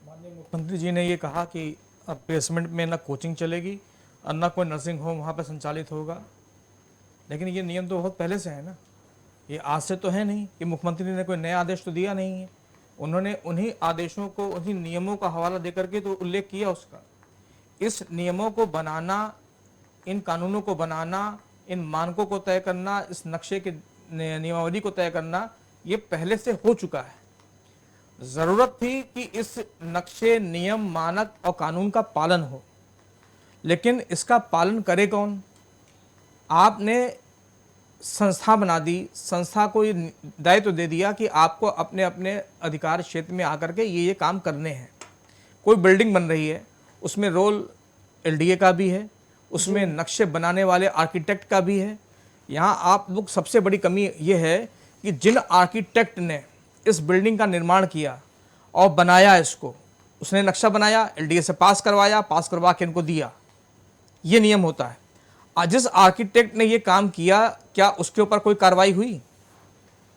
माननीय मुख्यमंत्री जी ने ये कहा कि अब प्लेसमेंट में ना कोचिंग चलेगी और ना कोई नर्सिंग होम वहाँ पर संचालित होगा, लेकिन ये नियम तो बहुत पहले से है ना, ये आज से तो है नहीं कि मुख्यमंत्री ने कोई नया आदेश तो दिया नहीं है। उन्होंने उन्हीं आदेशों को, उन्हीं नियमों का हवाला देकर के तो उल्लेख किया उसका। इस नियमों को बनाना, इन कानूनों को बनाना, इन मानकों को तय करना, इस नक्शे के नियमावली को तय करना, ये पहले से हो चुका है। ज़रूरत थी कि इस नक्शे, नियम, मानक और कानून का पालन हो, लेकिन इसका पालन करे कौन? आपने संस्था बना दी, संस्था को ये दायित्व दे दिया कि आपको अपने अपने अधिकार क्षेत्र में आकर के ये काम करने हैं। कोई बिल्डिंग बन रही है, उसमें रोल एलडीए का भी है, उसमें नक्शे बनाने वाले आर्किटेक्ट का भी है। यहाँ आप लोग सबसे बड़ी कमी ये है कि जिन आर्किटेक्ट ने इस बिल्डिंग का निर्माण किया और बनाया इसको, उसने नक्शा बनाया, एलडीए से पास करवाया, पास करवा के इनको दिया, ये नियम होता है। जिस आर्किटेक्ट ने ये काम किया, क्या उसके ऊपर कोई कार्रवाई हुई?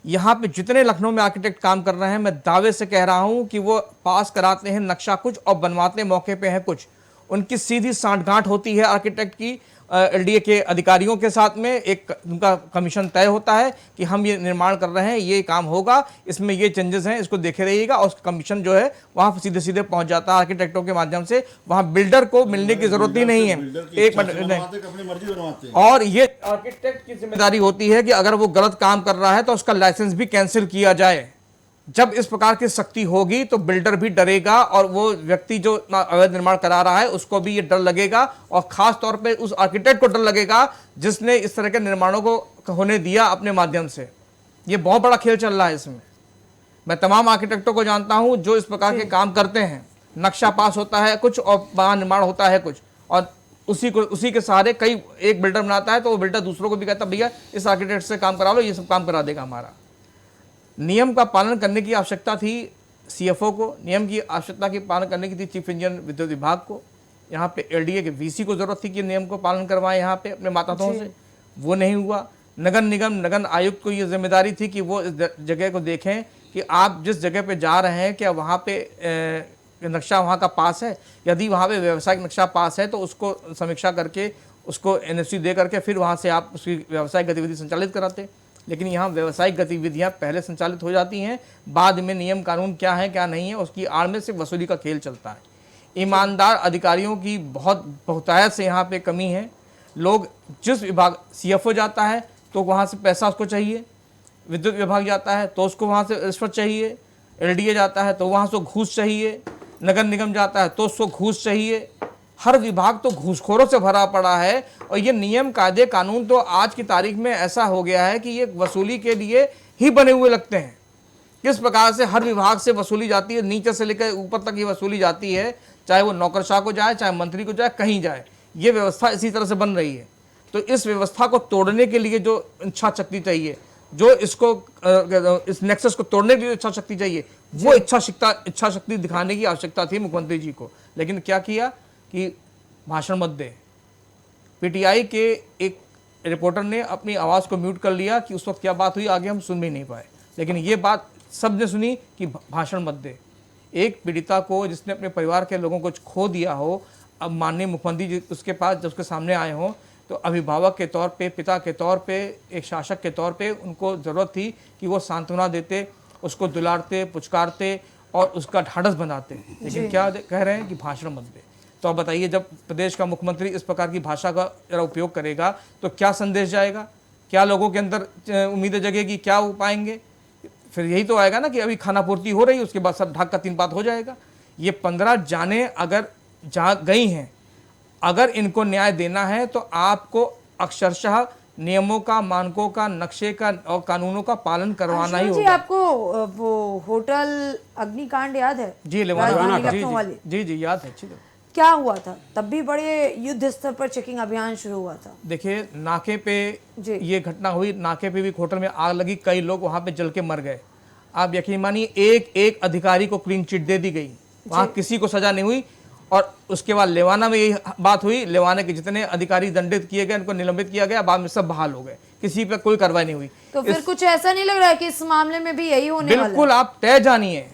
यहाँ पे जितने लखनऊ में आर्किटेक्ट काम कर रहे हैं, मैं दावे से कह रहा हूँ कि वो पास कराते हैं नक्शा कुछ और बनवाते मौके पे है कुछ। उनकी सीधी सांठगांठ होती है आर्किटेक्ट की एलडीए के अधिकारियों के साथ में। एक उनका कमीशन तय होता है कि हम ये निर्माण कर रहे हैं, ये काम होगा, इसमें ये चेंजेस हैं, इसको देखे रहिएगा, और कमीशन जो है वहाँ सीधे सीधे पहुँच जाता है आर्किटेक्टों के माध्यम से। वहाँ बिल्डर को मिलने की जरूरत ही नहीं है। एक मिनट, और ये आर्किटेक्ट की जिम्मेदारी होती है कि अगर वो गलत काम कर रहा है तो उसका लाइसेंस भी कैंसिल किया जाए। जब इस प्रकार की सख्ती होगी तो बिल्डर भी डरेगा, और वो व्यक्ति जो अवैध निर्माण करा रहा है उसको भी ये डर लगेगा, और खास तौर पे उस आर्किटेक्ट को डर लगेगा जिसने इस तरह के निर्माणों को होने दिया अपने माध्यम से। ये बहुत बड़ा खेल चल रहा है इसमें। मैं तमाम आर्किटेक्टों को जानता हूं जो इस प्रकार के काम करते हैं। नक्शा पास होता है कुछ और वहां निर्माण होता है कुछ, और उसी के सहारे कई एक बिल्डर बनाता है तो वो बिल्डर दूसरों को भी कहता भैया इस आर्किटेक्ट से काम करा लो, ये सब काम करा देगा हमारा। नियम का पालन करने की आवश्यकता थी सीएफओ को, नियम की आवश्यकता की पालन करने की थी चीफ इंजीनियर विद्युत विभाग को। यहाँ पे एलडीए के वीसी को जरूरत थी कि नियम को पालन करवाएं यहाँ पे अपने माताओं से, वो नहीं हुआ। नगर निगम, नगर आयुक्त को ये जिम्मेदारी थी कि वो इस जगह को देखें कि आप जिस जगह पे जा रहे हैं क्या वहाँ पे नक्शा वहाँ का पास है। यदि वहाँ पे व्यावसायिक नक्शा पास है तो उसको समीक्षा करके उसको एनएफसी दे करके फिर वहाँ से आप उसकी व्यावसायिक गतिविधि संचालित कराते। लेकिन यहाँ व्यावसायिक गतिविधियाँ पहले संचालित हो जाती हैं, बाद में नियम कानून क्या है क्या नहीं है उसकी आड़ में सिर्फ वसूली का खेल चलता है। ईमानदार अधिकारियों की बहुतायत से यहाँ पे कमी है। लोग जिस विभाग, सीएफओ जाता है तो वहाँ से पैसा उसको चाहिए, विद्युत विभाग जाता है तो उसको वहाँ से रिश्वत चाहिए, एलडीए जाता है तो वहाँ से घूस चाहिए, नगर निगम जाता है तो उसको घूस चाहिए। हर विभाग तो घूसखोरों से भरा पड़ा है, और ये नियम कायदे कानून तो आज की तारीख में ऐसा हो गया है कि ये वसूली के लिए ही बने हुए लगते हैं। किस प्रकार से हर विभाग से वसूली जाती है, नीचे से लेकर ऊपर तक ये वसूली जाती है, चाहे वो नौकरशाह को जाए, चाहे मंत्री को जाए, कहीं जाए। ये व्यवस्था इसी तरह से बन रही है। तो इस व्यवस्था को तोड़ने के लिए जो इच्छा शक्ति चाहिए, जो इसको इस नेक्सस को तोड़ने के लिए इच्छा शक्ति चाहिए, वो इच्छा शक्ति दिखाने की आवश्यकता थी मुख्यमंत्री जी को। लेकिन क्या किया कि भाषण मत दे। पीटीआई के एक रिपोर्टर ने अपनी आवाज़ को म्यूट कर लिया कि उस वक्त क्या बात हुई आगे हम सुन भी नहीं पाए, लेकिन ये बात सबने सुनी कि भाषण मत दे। एक पीड़िता को जिसने अपने परिवार के लोगों को खो दिया हो, अब माननीय मुख्यमंत्री जी उसके पास जब उसके सामने आए हों, तो अभिभावक के तौर पे, पिता के तौर पे, एक शासक के तौर पे उनको ज़रूरत थी कि वो सांत्वना देते, उसको दुलारते, पुचकारते और उसका ढाढ़स बनाते। लेकिन क्या कह रहे हैं कि भाषण मत दे। तो अब बताइए, जब प्रदेश का मुख्यमंत्री इस प्रकार की भाषा का जरा उपयोग करेगा तो क्या संदेश जाएगा, क्या लोगों के अंदर उम्मीदें जगेगी, क्या वो पाएंगे? फिर यही तो आएगा ना कि अभी खाना पूर्ति हो रही है, उसके बाद सब ढाक का 3 बात हो जाएगा। ये 15 जाने अगर जा गई हैं, अगर इनको न्याय देना है तो आपको अक्षरशः नियमों का, मानकों का, नक्शे का और कानूनों का पालन करवाना ही जी, होगा। आपको वो होटल अग्निकांड याद है? जी, राजधानी जी लखनऊ वाली। जी याद है, अच्छी तरह। क्या हुआ था? तब भी बड़े युद्ध स्तर पर चेकिंग अभियान शुरू हुआ था। देखिए, नाके पे जी। ये घटना हुई, नाके पे भी होटल में आग लगी, कई लोग वहां पे जल के मर गए। आप यकीन मानिए, एक अधिकारी को क्लीन चिट दे दी गई, वहां किसी को सजा नहीं हुई। और उसके बाद लेवाना में यही बात हुई, लेवाना के जितने अधिकारी दंडित किए गए, उनको निलंबित किया गया, बाद में सब बहाल हो गए, किसी पे कोई कार्रवाई नहीं हुई। तो फिर कुछ ऐसा नहीं लग रहा है कि इस मामले में भी यही होने वाला है? बिल्कुल, आप तय जानिए,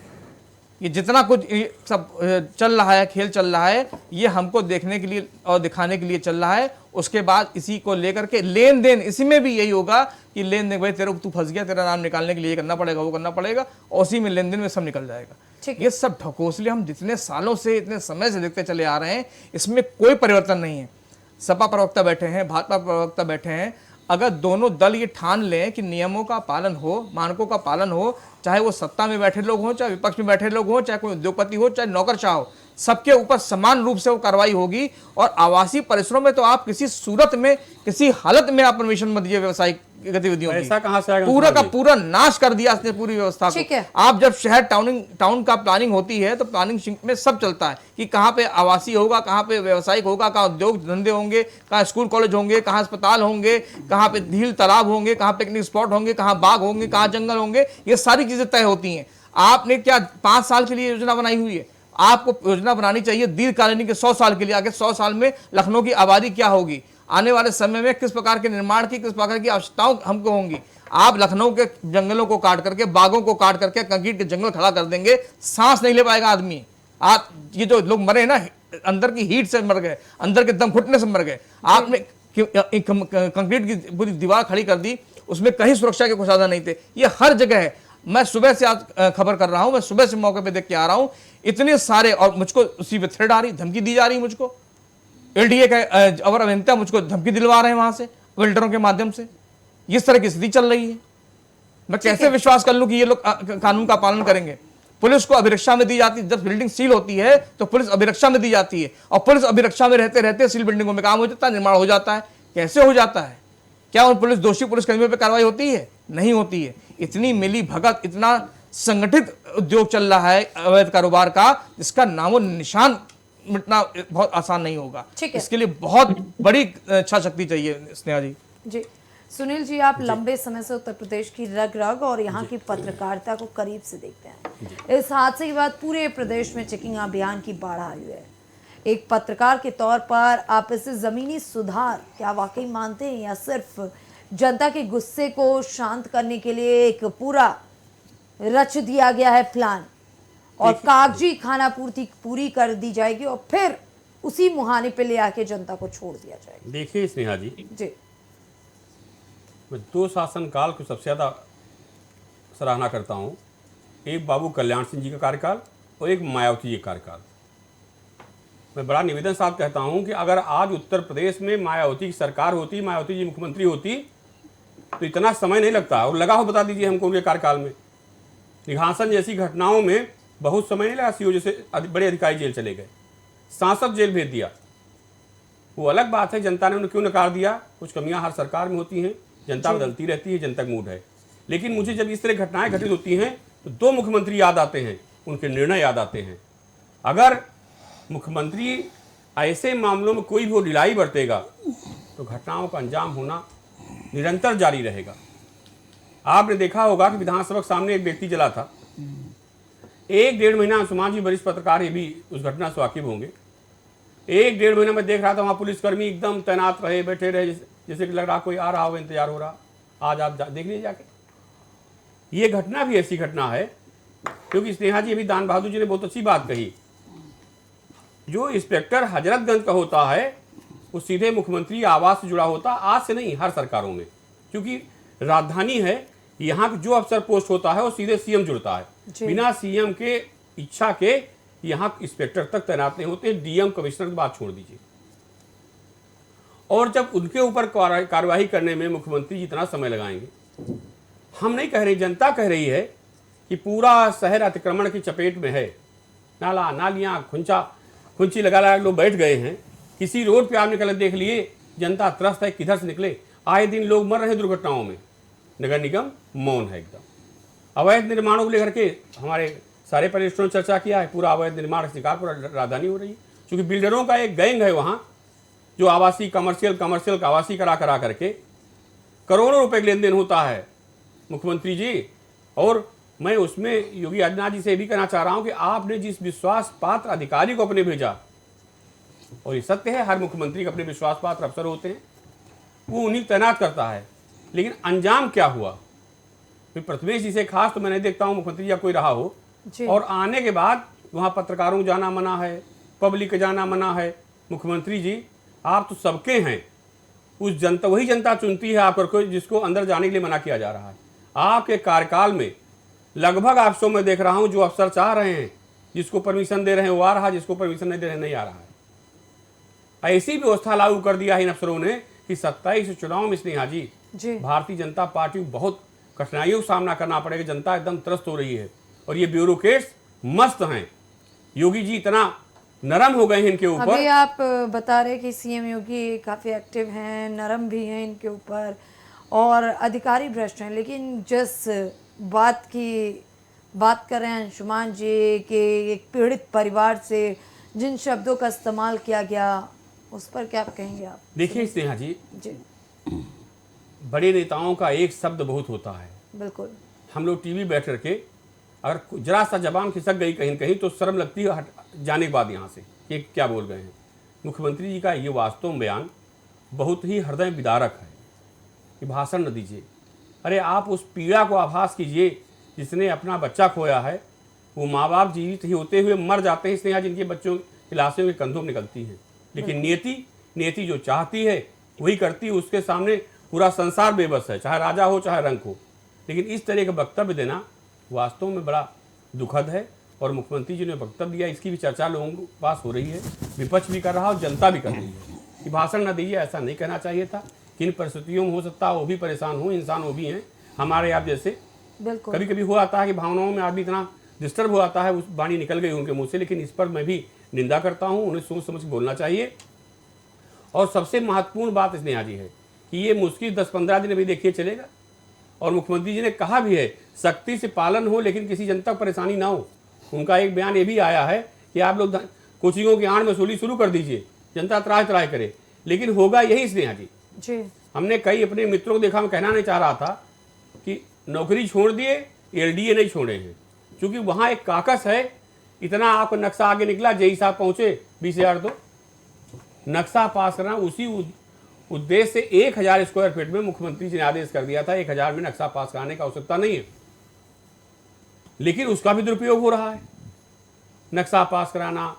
ये जितना कुछ ये सब चल रहा है, खेल चल रहा है, ये हमको देखने के लिए और दिखाने के लिए चल रहा है। उसके बाद इसी को लेकर के लेन देन, इसी में भी यही होगा कि लेन देन, भाई तेरे तू फंस गया, तेरा नाम निकालने के लिए ये करना पड़ेगा, वो करना पड़ेगा, और उसी में लेन देन में सब निकल जाएगा। ये सब ढकोसले हम जितने सालों से, इतने समय से देखते चले आ रहे हैं, इसमें कोई परिवर्तन नहीं है। सपा प्रवक्ता बैठे हैं, भाजपा प्रवक्ता बैठे हैं, अगर दोनों दल ये ठान लें कि नियमों का पालन हो, मानकों का पालन हो, चाहे वो सत्ता में बैठे लोग हों, चाहे विपक्ष में बैठे लोग हों, चाहे कोई उद्योगपति हो, चाहे नौकरशाह हो, सबके ऊपर समान रूप से वो कार्रवाई होगी। और आवासीय परिसरों में तो आप किसी सूरत में, किसी हालत में आप परमिशन मत दीजिए व्यावसायिक गतिविधियों की। ऐसा कहां से आएगा? पूरा का पूरा नाश कर दिया इसने पूरी व्यवस्था को। आप जब शहर टाउन का प्लानिंग होती है तो प्लानिंग में सब चलता है कि कहाँ पे आवासीय होगा, कहाँ पे व्यावसायिक होगा, कहाँ उद्योग धंधे होंगे, कहाँ स्कूल कॉलेज होंगे, कहाँ अस्पताल होंगे, कहाँ पे झील तालाब होंगे, कहाँ पिकनिक स्पॉट होंगे, कहाँ बाग होंगे, कहाँ जंगल होंगे, ये सारी चीजें तय होती हैं। आपने क्या 5 साल के लिए योजना बनाई हुई है? आपको योजना बनानी चाहिए दीर्घकालीन के 100 साल के लिए। आगे 100 साल में लखनऊ की आबादी क्या होगी, आने वाले समय में किस प्रकार के निर्माण की, किस प्रकार की आवश्यकताओं हमको होंगी। आप लखनऊ के जंगलों को काट करके, बागों को काट करके कंक्रीट के जंगल खड़ा कर देंगे, सांस नहीं ले पाएगा आदमी। आप ये जो लोग मरे ना, अंदर की हीट से मर गए, अंदर के दम घुटने से मर गए। आपने कंक्रीट की पूरी दीवार खड़ी कर दी, उसमें कहीं सुरक्षा के कुछ साधन नहीं थे। ये हर जगह है। मैं सुबह से आज खबर कर रहा हूं, मैं सुबह से मौके पे देख के आ रहा हूं, इतने सारे, और मुझको उसी पे थ्रेड आ रही, धमकी दी जा रही मुझको। एलडीए का अवर अभियंता मुझको धमकी दिलवा रहे हैं वहां से, बिल्डरों के माध्यम से। इस तरह की स्थिति चल रही है। मैं कैसे विश्वास कर लूं कि ये लोग कानून का पालन करेंगे? पुलिस को अभिरक्षा में दी जाती है, जब बिल्डिंग सील होती है तो पुलिस अभिरक्षा में दी जाती है, और पुलिस अभिरक्षा में रहते रहते सील बिल्डिंगों में काम हो जाता है, निर्माण हो जाता है। कैसे हो जाता है? क्या उन दोषी पुलिसकर्मियों पर कार्रवाई होती है? नहीं होती है। इतनी मिली भगत, इतना संगठित उद्योग चल रहा है अवैध कारोबार का, जिसका नामो निशान मिटना बहुत आसान नहीं होगा। इसके लिए बहुत बड़ी इच्छा शक्ति चाहिए स्नेहा जी। जी सुनील जी, आप लंबे समय से उत्तर प्रदेश की रग रग और यहाँ की पत्रकारिता को करीब से देखते हैं। इस हादसे के बाद पूरे प्रदेश में चेकिंग अभियान की बाढ़ आई है। एक पत्रकार के तौर पर आप इसे जमीनी सुधार क्या वाकई मानते हैं, या सिर्फ जनता के गुस्से को शांत करने के लिए एक पूरा रच दिया गया है प्लान, और कागजी खाना पूर्ति पूरी कर दी जाएगी और फिर उसी मुहाने पे ले आके जनता को छोड़ दिया जाएगा? देखिए स्नेहा जी, मैं 2 शासनकाल को सबसे ज़्यादा सराहना करता हूँ। एक बाबू कल्याण सिंह जी का कार्यकाल और एक मायावती जी का कार्यकाल। मैं बड़ा निवेदन साथ कहता हूँ कि अगर आज उत्तर प्रदेश में मायावती की सरकार होती, मायावती जी मुख्यमंत्री होती, तो इतना समय नहीं लगता। और लगा हो बता दीजिए हमको उनके कार्यकाल में। निघासन जैसी घटनाओं में बहुत समय नहीं लगा। सीओ जैसे बड़े अधिकारी जेल चले गए, सांसद जेल भेज दिया। वो अलग बात है जनता ने उन्हें क्यों नकार दिया। कुछ कमियां हर सरकार में होती हैं, जनता बदलती रहती है, जनता का मूड है। लेकिन मुझे जब इस तरह घटनाएं घटित होती हैं तो 2 मुख्यमंत्री याद आते हैं, उनके निर्णय याद आते हैं। अगर मुख्यमंत्री ऐसे मामलों में कोई भी वो ढिलाई बरतेगा तो घटनाओं का अंजाम होना निरंतर जारी रहेगा। आपने देखा होगा कि विधानसभा के सामने एक व्यक्ति जला था। 1-1.5 महीना, अंशुमान जी वरिष्ठ पत्रकार ये भी उस घटना से वाकिफ होंगे, 1-1.5 महीना में देख रहा था वहाँ पुलिसकर्मी एकदम तैनात रहे, बैठे रहे, जैसे कि लग रहा कोई आ रहा हो, इंतजार हो रहा। आज आप देख लीजिए जाके, ये घटना भी ऐसी घटना है। क्योंकि स्नेहा जी, अभी दान बहादुर जी ने बहुत अच्छी बात कही, जो इंस्पेक्टर हजरतगंज का होता है वो सीधे मुख्यमंत्री आवास से जुड़ा होता, आज से नहीं, हर सरकारों में। क्योंकि राजधानी है, यहाँ जो अफसर पोस्ट होता है वो सीधे सीएम जुड़ता है, बिना सीएम के इच्छा के यहाँ इंस्पेक्टर तक तैनात नहीं होते। डीएम कमिश्नर की बात छोड़ दीजिए। और जब उनके ऊपर कार्रवाई करने में मुख्यमंत्री जितना समय लगाएंगे, हम नहीं कह रहे, जनता कह रही है कि पूरा शहर अतिक्रमण की चपेट में है, नाला नालियाँ खुंची लगा लोग बैठ गए हैं। किसी रोड पे आप निकल देख लिए, जनता त्रस्त है, किधर से निकले। आए दिन लोग मर रहे हैं दुर्घटनाओं में, नगर निगम मौन है एकदम। अवैध निर्माणों को लेकर के हमारे सारे परिश्रम चर्चा किया है, पूरा अवैध निर्माण का शिकार पूरा राजधानी हो रही है। क्योंकि बिल्डरों का एक गैंग है वहाँ, जो आवासीय कमर्शियल आवासीय करा करके करोड़ों रुपए का लेन देन होता है मुख्यमंत्री जी। और मैं उसमें योगी आदित्यनाथ जी से भी कहना चाह रहा हूं कि आपने जिस विश्वास पात्र अधिकारी को अपने भेजा, और ये सत्य है, हर मुख्यमंत्री के अपने विश्वास पात्र अफसर होते हैं, वो उन्हीं तैनात करता है। लेकिन अंजाम क्या हुआ? फिर प्रथमेश जी से खास तो मैं नहीं देखता हूँ मुख्यमंत्री या कोई रहा हो, और आने के बाद वहाँ पत्रकारों को जाना मना है, पब्लिक जाना मना है। मुख्यमंत्री जी, आप तो सबके हैं, उस जनता, वही जनता चुनती है आपको, जिसको अंदर जाने के लिए मना किया जा रहा है। आपके कार्यकाल में लगभग आप सौ में देख रहा हूं, जो अफसर चाह रहे हैं, जिसको परमिशन दे रहे हैं वो आ रहा है, जिसको परमिशन नहीं दे रहे नहीं आ रहा है। ऐसी व्यवस्था लागू कर दिया है इन अफसरों ने कि 27 चुनाव में स्नेहा जी भारतीय जनता पार्टी को बहुत कठिनाइयों का सामना करना पड़ेगा। जनता एकदम त्रस्त हो रही है, और ये ब्यूरोक्रेट्स मस्त हैं। योगी जी इतना नरम हो गए हैं इनके ऊपर। अभी आप बता रहे कि सीएम योगी काफ़ी एक्टिव हैं, नरम भी हैं इनके ऊपर, और अधिकारी भ्रष्ट हैं। लेकिन जिस बात कर रहे हैं अंशुमान जी कि एक पीड़ित परिवार से जिन शब्दों का इस्तेमाल किया गया, उस पर क्या कहेंगे आप? देखिए स्नेहा जी, बड़े नेताओं का एक शब्द बहुत होता है। बिल्कुल। हम लोग टीवी बैठ करके अगर जरा सा जबान खिसक गई कहीं कहीं तो शर्म लगती है जाने के बाद यहाँ से कि क्या बोल गए हैं। मुख्यमंत्री जी का ये वास्तव बयान बहुत ही हृदय विदारक है कि भाषण न दीजिए। अरे आप उस पीड़ा को आभास कीजिए जिसने अपना बच्चा खोया है। वो माँ बाप जीवित ही होते हुए मर जाते हैं, इसलिए जिनके बच्चों की लाशें के कंधों में निकलती हैं। लेकिन नियति जो चाहती है वही करती है। उसके सामने पूरा संसार बेबस है, चाहे राजा हो चाहे रंक हो। लेकिन इस तरह का वक्तव्य देना वास्तव में बड़ा दुखद है। और मुख्यमंत्री जी ने वक्तव्य दिया, इसकी भी चर्चा लोगों के पास हो रही है, विपक्ष भी कर रहा है और जनता भी कर रही है कि भाषण न दीजिए, ऐसा नहीं कहना चाहिए था। किन परिस्थितियों में हो सकता है वो भी परेशान हो, इंसान वो भी हैं हमारे आप जैसे। कभी कभी हो आता है कि भावनाओं में आदमी इतना डिस्टर्ब हो आता है, उस वाणी निकल गई उनके मुँह से। लेकिन इस पर मैं भी निंदा करता हूँ, उन्हें सोच समझ के बोलना चाहिए। और सबसे महत्वपूर्ण बात स्नेहा जी है कि ये मुश्किल 10-15 दिन अभी देखिए चलेगा। और मुख्यमंत्री जी ने कहा भी है सख्ती से पालन हो लेकिन किसी जनता को परेशानी ना हो। उनका एक बयान ये भी आया है कि आप लोग कोचिंगों की आड़ में वसूली शुरू कर दीजिए, जनता त्राह करे। लेकिन होगा यही स्नेहा जी। हमने कई अपने मित्रों को देखा, मैं कहना नहीं चाह रहा था कि नौकरी छोड़ दिए, एलडीए नहीं छोड़े हैं, क्योंकि वहाँ एक काकस है। इतना आपको नक्शा आगे निकला, जेई साहब पहुँचे 20,000 तो नक्शा पास करना, उसी उद्देश्य से 1,000 स्क्वायर फीट में मुख्यमंत्री जी ने आदेश कर दिया था। 1,000 में नक्शा पास कराने की आवश्यकता नहीं है, लेकिन उसका भी दुरुपयोग हो रहा है। नक्शा पास कराना,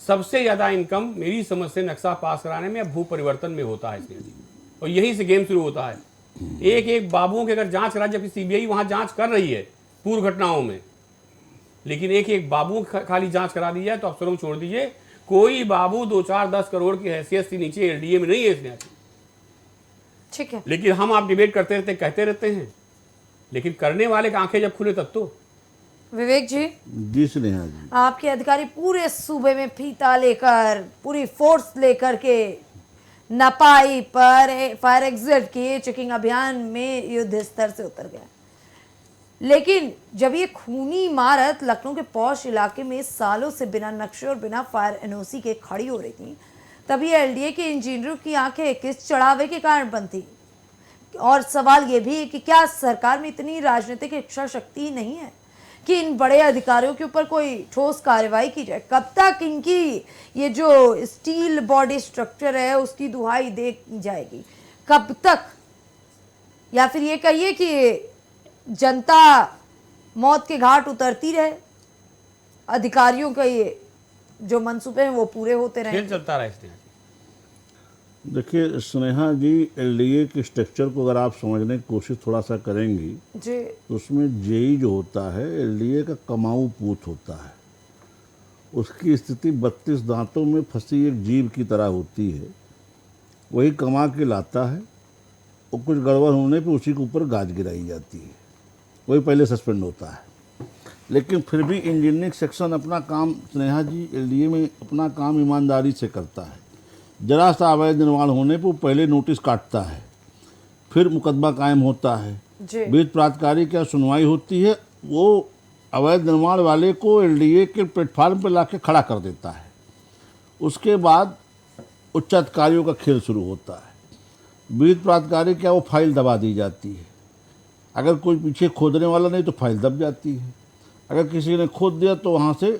सबसे ज़्यादा इनकम मेरी समझ से नक्शा पास कराने में, भू परिवर्तन में होता है इसलिए, और यहीं से गेम शुरू होता है। एक एक बाबुओं की अगर जांच करा, जबकि सीबीआई वहाँ जांच कर रही है पूर्व घटनाओं में, लेकिन एक एक बाबू खाली जांच करा दी जाए तो अफसरों को छोड़ दीजिए। कोई बाबू 2-4-10 करोड़ की हैसियत से नीचे एलडीए में नहीं है इसने। ठीक है, लेकिन हम आप डिबेट करते रहते, कहते रहते हैं, लेकिन करने वाले की आंखें जब खुले तब तो। विवेक जी, स्नेहा जी, आपके अधिकारी पूरे सूबे में फीता लेकर, पूरी फोर्स लेकर के नपाई पर फायर एग्जिट के चेकिंग अभियान में युद्ध स्तर से उतर गया। लेकिन जब ये खूनी इमारत लखनऊ के पौष इलाके में सालों से बिना नक्शे और बिना फायर एनओसी के खड़ी हो रही थी, तभी एलडीए के इंजीनियरों की आंखें किस चढ़ावे के कारण बंद थी। और सवाल ये भी है कि क्या सरकार में इतनी राजनीतिक इच्छा शक्ति नहीं है कि इन बड़े अधिकारियों के ऊपर कोई ठोस कार्रवाई की जाए। कब तक इनकी ये जो स्टील बॉडी स्ट्रक्चर है उसकी दुहाई दे जाएगी, कब तक? या फिर ये कहिए कि जनता मौत के घाट उतरती रहे, अधिकारियों के ये जो मंसूबे हैं वो पूरे होते रहे। खेल चलता रहा इसने। देखिए स्नेहा जी, एलडीए के स्ट्रक्चर को अगर आप समझने की कोशिश थोड़ा सा करेंगी जी तो उसमें जेई जो होता है एलडीए का कमाऊ पूत होता है। उसकी स्थिति 32 दांतों में फंसी एक जीव की तरह होती है। वही कमा के लाता है और कुछ गड़बड़ होने पे उसी के ऊपर गाज गिराई जाती है, वही पहले सस्पेंड होता है। लेकिन फिर भी इंजीनियरिंग सेक्शन अपना काम, स्नेहा जी, एलडीए में अपना काम ईमानदारी से करता है। जरा सा अवैध निर्माण होने पर वो पहले नोटिस काटता है, फिर मुकदमा कायम होता है, जी वित्त प्राधिकारी क्या सुनवाई होती है, वो अवैध निर्माण वाले को एलडीए के प्लेटफार्म पर लाके खड़ा कर देता है। उसके बाद उच्च अधिकारियों का खेल शुरू होता है। वित्त प्राधिकारी क्या, वो फाइल दबा दी जाती है। अगर कोई पीछे खोदने वाला नहीं तो फाइल दब जाती है। अगर किसी ने खोद दिया तो वहाँ से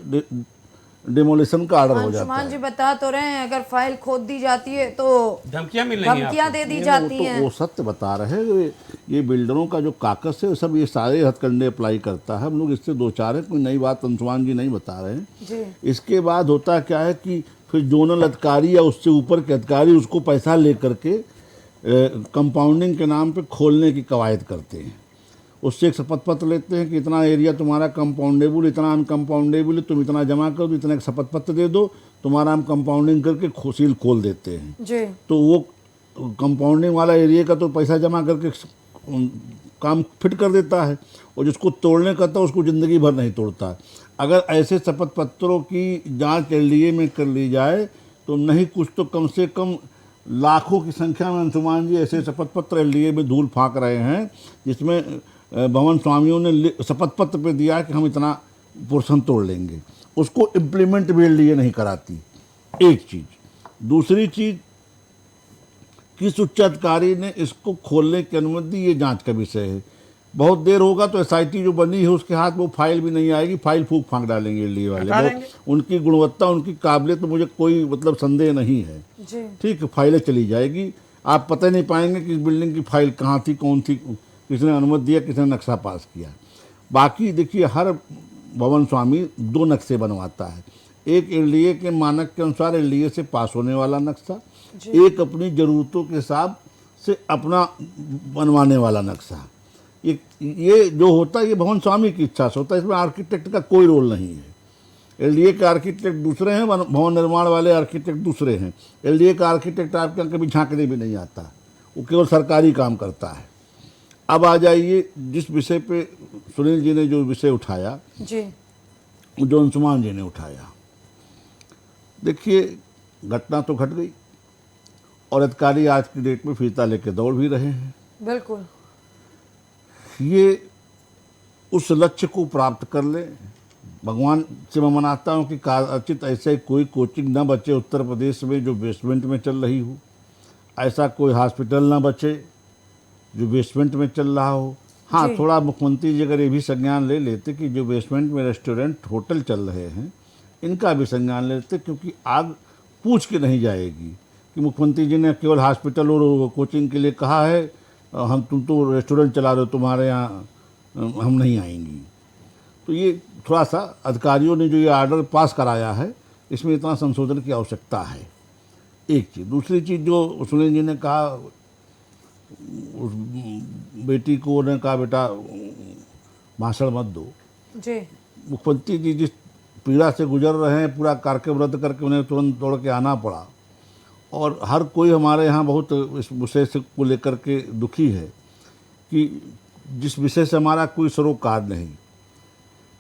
डिमोलिशन का ऑर्डर हो जाता अंशुमान है। जी बता तो रहे हैं, अगर फाइल खोद दी जाती है तो धमकियां मिल रही हैं धमकियां आपको। दे दी नहीं, जाती वो हैं। तो वो सत्य बता रहे हैं। ये बिल्डरों का जो काकस है सब ये सारे हथकंडे अप्लाई करता है। हम लोग इससे दो चार है, कोई नई बात अंशुमान जी नहीं बता रहे हैं। जी इसके बाद होता क्या है कि फिर जोनल अधिकारी या उससे ऊपर के अधिकारी उसको पैसा ले करके कंपाउंडिंग के नाम पे खोलने की कवायद करते हैं। उससे एक शपथ पत्र लेते हैं कि इतना एरिया तुम्हारा कंपाउंडेबल, इतना अनकंपाउंडेबल है, तुम इतना जमा कर दो, इतना एक शपथ पत्र दे दो, तुम्हारा हम कंपाउंडिंग करके सील खोल देते हैं। जी तो वो कंपाउंडिंग वाला एरिया का तो पैसा जमा करके काम फिट कर देता है, और जिसको तोड़ने का था उसको ज़िंदगी भर नहीं तोड़ता है। अगर ऐसे शपथ पत्रों की जांच एलडीए में कर ली जाए तो नहीं कुछ तो कम से कम लाखों की संख्या में अंशुमान जी ऐसे शपथ पत्र एलडीए में धूल फाँक रहे हैं, जिसमें भवन स्वामियों ने शपथ पत्र पे दिया कि हम इतना पोर्शन तोड़ लेंगे। उसको इम्प्लीमेंट भी एलडीए नहीं कराती, एक चीज़। दूसरी चीज़, किस उच्च अधिकारी ने इसको खोलने की अनुमति दी, ये जांच का विषय है। बहुत देर होगा तो एसआईटी जो बनी है उसके हाथ में वो फाइल भी नहीं आएगी, फाइल फूंक फांक डालेंगे एलडीए वाले। उनकी गुणवत्ता, उनकी काबिलियत तो मुझे कोई मतलब संदेह नहीं है। जी ठीक है, फाइलें चली जाएगी, आप पता नहीं पाएंगे कि इस बिल्डिंग की फाइल कहाँ थी, कौन थी, किसने अनुमति दिया, किसने नक्शा पास किया। बाकी देखिए, हर भवन स्वामी 2 नक्शे बनवाता है। एक एलडीए के मानक के अनुसार एलडीए से पास होने वाला नक्शा, एक अपनी ज़रूरतों के हिसाब से अपना बनवाने वाला नक्शा। ये जो होता है ये भवन स्वामी की इच्छा से होता है, इसमें आर्किटेक्ट का कोई रोल नहीं है। एलडीए के आर्किटेक्ट दूसरे हैं, भवन निर्माण वाले आर्किटेक्ट दूसरे हैं। एलडीए का आर्किटेक्ट आपके यहाँ कभी झांकने भी नहीं आता, वो केवल सरकारी काम करता है। अब आ जाइए जिस विषय पे सुनील जी ने जो विषय उठाया, जी जो अंशुमान जी ने उठाया। देखिए, घटना तो घट गई और अधिकारी आज की डेट में फीता लेके दौड़ भी रहे हैं। बिल्कुल ये उस लक्ष्य को प्राप्त कर ले, भगवान से मैं मनाता हूँ कि काचित ऐसे कोई कोचिंग ना बचे उत्तर प्रदेश में जो बेसमेंट में चल रही हो, ऐसा कोई हॉस्पिटल ना बचे जो बेसमेंट में चल रहा हो। हाँ, थोड़ा मुख्यमंत्री जी अगर ये भी संज्ञान ले लेते कि जो बेसमेंट में रेस्टोरेंट होटल चल रहे हैं इनका भी संज्ञान ले लेते, क्योंकि आग पूछ के नहीं जाएगी कि मुख्यमंत्री जी ने केवल हॉस्पिटल और कोचिंग के लिए कहा है, तुम तो रेस्टोरेंट चला रहे हो, तुम्हारे यहाँ हम नहीं आएंगी। तो ये थोड़ा सा अधिकारियों ने जो ये आर्डर पास कराया है इसमें इतना संशोधन की आवश्यकता है, एक चीज़। दूसरी चीज़ जो सुनील जी ने कहा, उस बेटी को ने कहा बेटा भाषण मत दो। जी मुख्यमंत्री जी जिस पीड़ा से गुजर रहे हैं, पूरा कार्यक्रम रद्द करके उन्हें तुरंत दौड़ के आना पड़ा। और हर कोई हमारे यहाँ बहुत इस विषय से को लेकर के दुखी है कि जिस विषय से हमारा कोई सरोकार नहीं।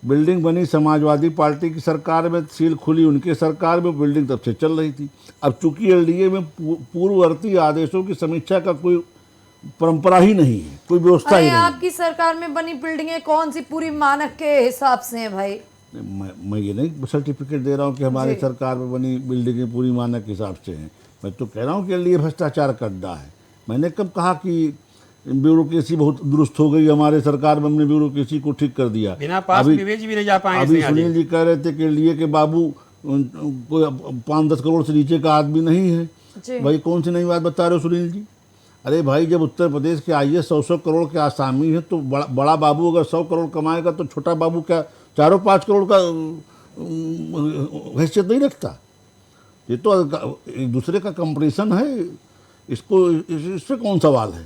बिल्डिंग बनी समाजवादी पार्टी की सरकार में, सील खुली उनके सरकार में, बिल्डिंग तब से चल रही थी। अब चूंकि एलडीए में पूर्ववर्ती आदेशों की समीक्षा का कोई परंपरा ही नहीं है, कोई व्यवस्था ही अरे नहीं है। आपकी सरकार में बनी बिल्डिंगें कौन सी पूरी मानक के हिसाब से हैं भाई? मैं ये नहीं सर्टिफिकेट दे रहा हूँ कि हमारी जी। सरकार में बनी बिल्डिंगें पूरी मानक के हिसाब से हैं। मैं तो कह रहा हूँ कि ये भ्रष्टाचार का अड्डा है। मैंने कब कहा कि ब्यूरोक्रेसी बहुत दुरुस्त हो गई हमारे सरकार में, हमने ब्यूरोक्रेसी को ठीक कर दिया। बिना पास विवेक जी भी नहीं जा पाएंगे अभी स्नेहा जी। सुनील जी कह रहे थे कि लिए के बाबू कोई 5-10 करोड़ से नीचे का आदमी नहीं है। जी। भाई कौन सी नई बात बता रहे हो सुनील जी? अरे भाई जब उत्तर प्रदेश के आइए 100 करोड़ के आसामी है, तो बड़ा बाबू अगर 100 करोड़ कमाएगा तो छोटा बाबू क्या 4-5 करोड़ का हैसियत नहीं रखता? ये तो एक दूसरे का कंपटीशन है, इससे कौन सवाल है?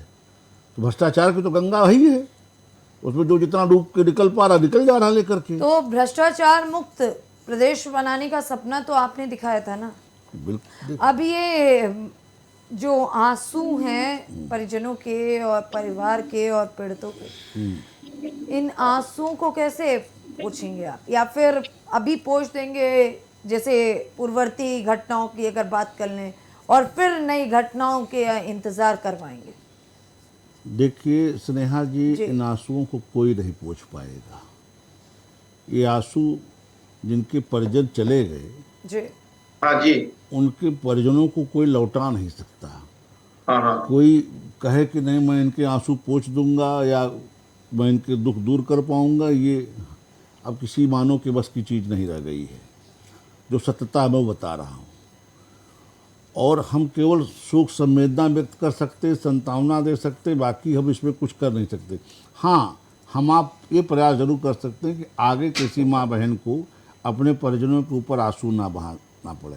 तो भ्रष्टाचार की तो गंगा वही है, उसमें जो जितना डूब के निकल पा रहा निकल जा रहा लेकर के। तो भ्रष्टाचार मुक्त प्रदेश बनाने का सपना तो आपने दिखाया था ना। बिल्कुल। अब ये जो आंसू हैं परिजनों के और परिवार के और पीड़ितों के, इन आंसुओं को कैसे पोंछेंगे आप, या फिर अभी पोंछ देंगे जैसे पूर्ववर्ती घटनाओं की अगर बात कर लें, और फिर नई घटनाओं के इंतजार करवाएंगे? देखिए स्नेहा जी, इन आंसुओं को कोई नहीं पोंछ पाएगा। ये आंसू जिनके परिजन चले गए, जी हाँ जी, उनके परिजनों को कोई लौटा नहीं सकता। हाँ हाँ, कोई कहे कि नहीं मैं इनके आंसू पोंछ दूंगा या मैं इनके दुख दूर कर पाऊंगा, ये अब किसी मानव के बस की चीज़ नहीं रह गई है। जो सत्यता मैं बता रहा हूँ, और हम केवल शोक संवेदना व्यक्त कर सकते, संतावना दे सकते, बाकी हम इसमें कुछ कर नहीं सकते। हाँ, हम आप ये प्रयास जरूर कर सकते हैं कि आगे किसी माँ बहन को अपने परिजनों के ऊपर आंसू ना बहाना पड़े।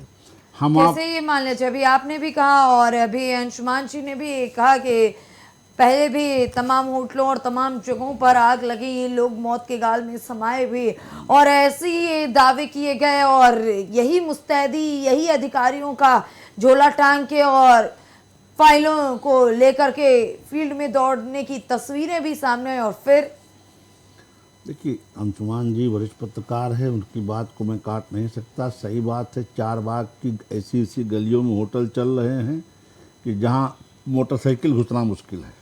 हम आप कैसे ये मान लीजिए, अभी आपने भी कहा और अभी अंशुमान जी ने भी कहा कि पहले भी तमाम होटलों और तमाम जगहों पर आग लगी, लोग मौत के गाल में समाये भी, और ऐसे ही दावे किए गए, और यही मुस्तैदी, यही अधिकारियों का झोला टांग के और फाइलों को लेकर के फील्ड में दौड़ने की तस्वीरें भी सामने आई। और फिर देखिए, अंशुमान जी वरिष्ठ पत्रकार है, उनकी बात को मैं काट नहीं सकता। सही बात है, 4 बाग की ऐसी ऐसी गलियों में होटल चल रहे हैं कि जहाँ मोटरसाइकिल घुसना मुश्किल है,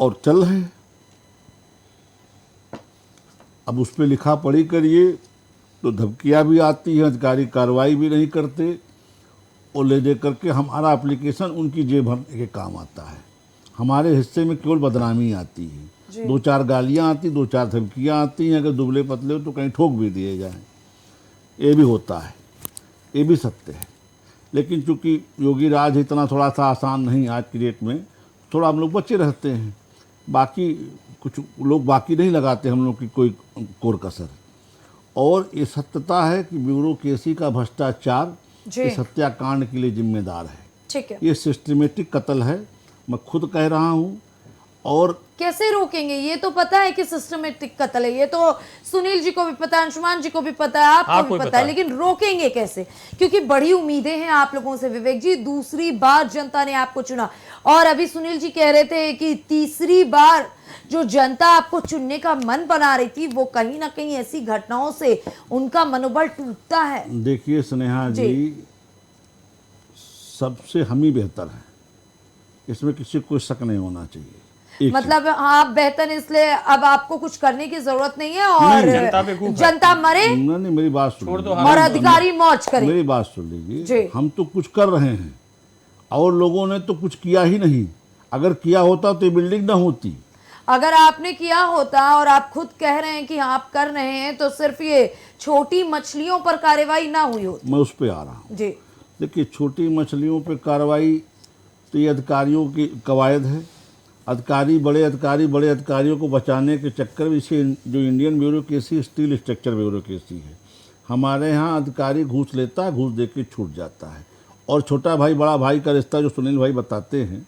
और चल रहे हैं। अब उस पर लिखा पढ़ी करिए तो धमकियाँ भी आती हैं, अधिकारी कार्रवाई भी नहीं करते, और ले दे करके हमारा एप्लीकेशन उनकी जेब भरने के काम आता है। हमारे हिस्से में केवल बदनामी आती है, 2-4 गालियाँ आती, 2-4 धमकियाँ आती हैं। अगर दुबले पतले हो तो कहीं ठोक भी दिए जाएं, ये भी होता है, ये भी सत्य है। लेकिन चूंकि योगी राज इतना थोड़ा सा आसान नहीं आज की डेट में, थोड़ा हम लोग बचे रहते हैं। बाकी कुछ लोग बाकी नहीं लगाते हम लोग की कोई कोर कसर। और ये सत्यता है कि ब्यूरोक्रेसी का भ्रष्टाचार इस हत्याकांड के लिए जिम्मेदार है। ठीक है, ये सिस्टमेटिक कत्ल है, मैं खुद कह रहा हूँ। और कैसे रोकेंगे? ये तो पता है कि सिस्टमेटिक कत्ल है, ये तो सुनील जी को भी पता है, अंशुमान जी को भी पता है, आपको भी पता है, लेकिन रोकेंगे कैसे? क्योंकि बड़ी उम्मीदें हैं आप लोगों से विवेक जी, दूसरी बार जनता ने आपको चुना, और अभी सुनील जी कह रहे थे कि तीसरी बार जो जनता आपको चुनने का मन बना रही थी, वो कहीं ना कहीं ऐसी घटनाओं से उनका मनोबल टूटता है। देखिए स्नेहा जी, सबसे हम ही बेहतर हैं, इसमें किसी को शक नहीं होना चाहिए। मतलब आप बेहतर इसलिए अब आपको कुछ करने की जरूरत नहीं है, और जनता मरे नहीं, मेरी बात सुन और अधिकारी मौज करें। मेरी बात सुन लीजिए, हम तो कुछ कर रहे हैं और लोगों ने तो कुछ किया ही नहीं। अगर किया होता तो ये बिल्डिंग ना होती। अगर आपने किया होता, और आप खुद कह रहे हैं कि आप कर रहे हैं, तो सिर्फ ये छोटी मछलियों पर कार्रवाई ना हुई होती। मैं उस पर आ रहा हूँ जी। देखिए, छोटी मछलियों पर कार्रवाई तो ये अधिकारियों की कवायद है। बड़े अधिकारियों को बचाने के चक्कर में इसे जो Indian bureaucracy steel structure bureaucracy है, हमारे यहाँ अधिकारी घूस लेता है, घूस दे के छूट जाता है, और छोटा भाई बड़ा भाई का रिश्ता जो सुनील भाई बताते हैं,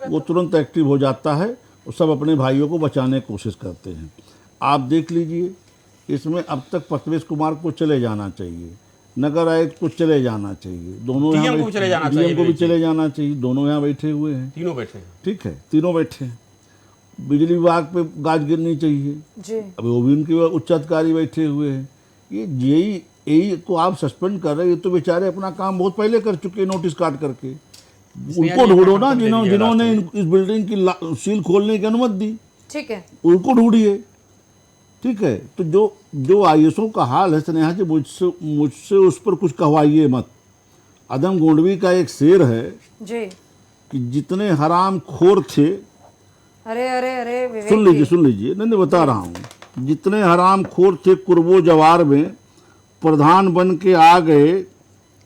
वो तुरंत एक्टिव हो जाता है, और सब अपने भाइयों को बचाने की कोशिश करते हैं। आप देख लीजिए, इसमें अब तक प्रवेश कुमार को चले जाना चाहिए, नगर आयुक्त को चले जाना चाहिए, दोनों यहाँ डीएम को भी चले जाना चाहिए, दोनों यहाँ बैठे हुए हैं, तीनों बैठे हैं। ठीक है, तीनों बैठे हैं। बिजली विभाग पे गाज गिरनी चाहिए जी। अभी वो भी उनके उच्च अधिकारी बैठे हुए हैं। ये जेई को आप सस्पेंड कर रहे हैं, ये तो बेचारे अपना काम बहुत पहले कर चुके हैं, नोटिस काट करके। उनको ढूंढो ना जिन्होंने इस बिल्डिंग की सील खोलने की अनुमति दी, ठीक है। उनको ढूंढिए। ठीक है, तो जो आईएसओ का हाल है स्नेहा जी, मुझसे उस पर कुछ कहवाइए मत। अदम गोंडवी का एक शेर है जी। कि जितने हराम खोर थे, अरे अरे अरे विवेक सुन लीजिए, नहीं बता रहा हूँ, जितने हराम खोर थे कुर्बो जवार में, प्रधान बन के आ गए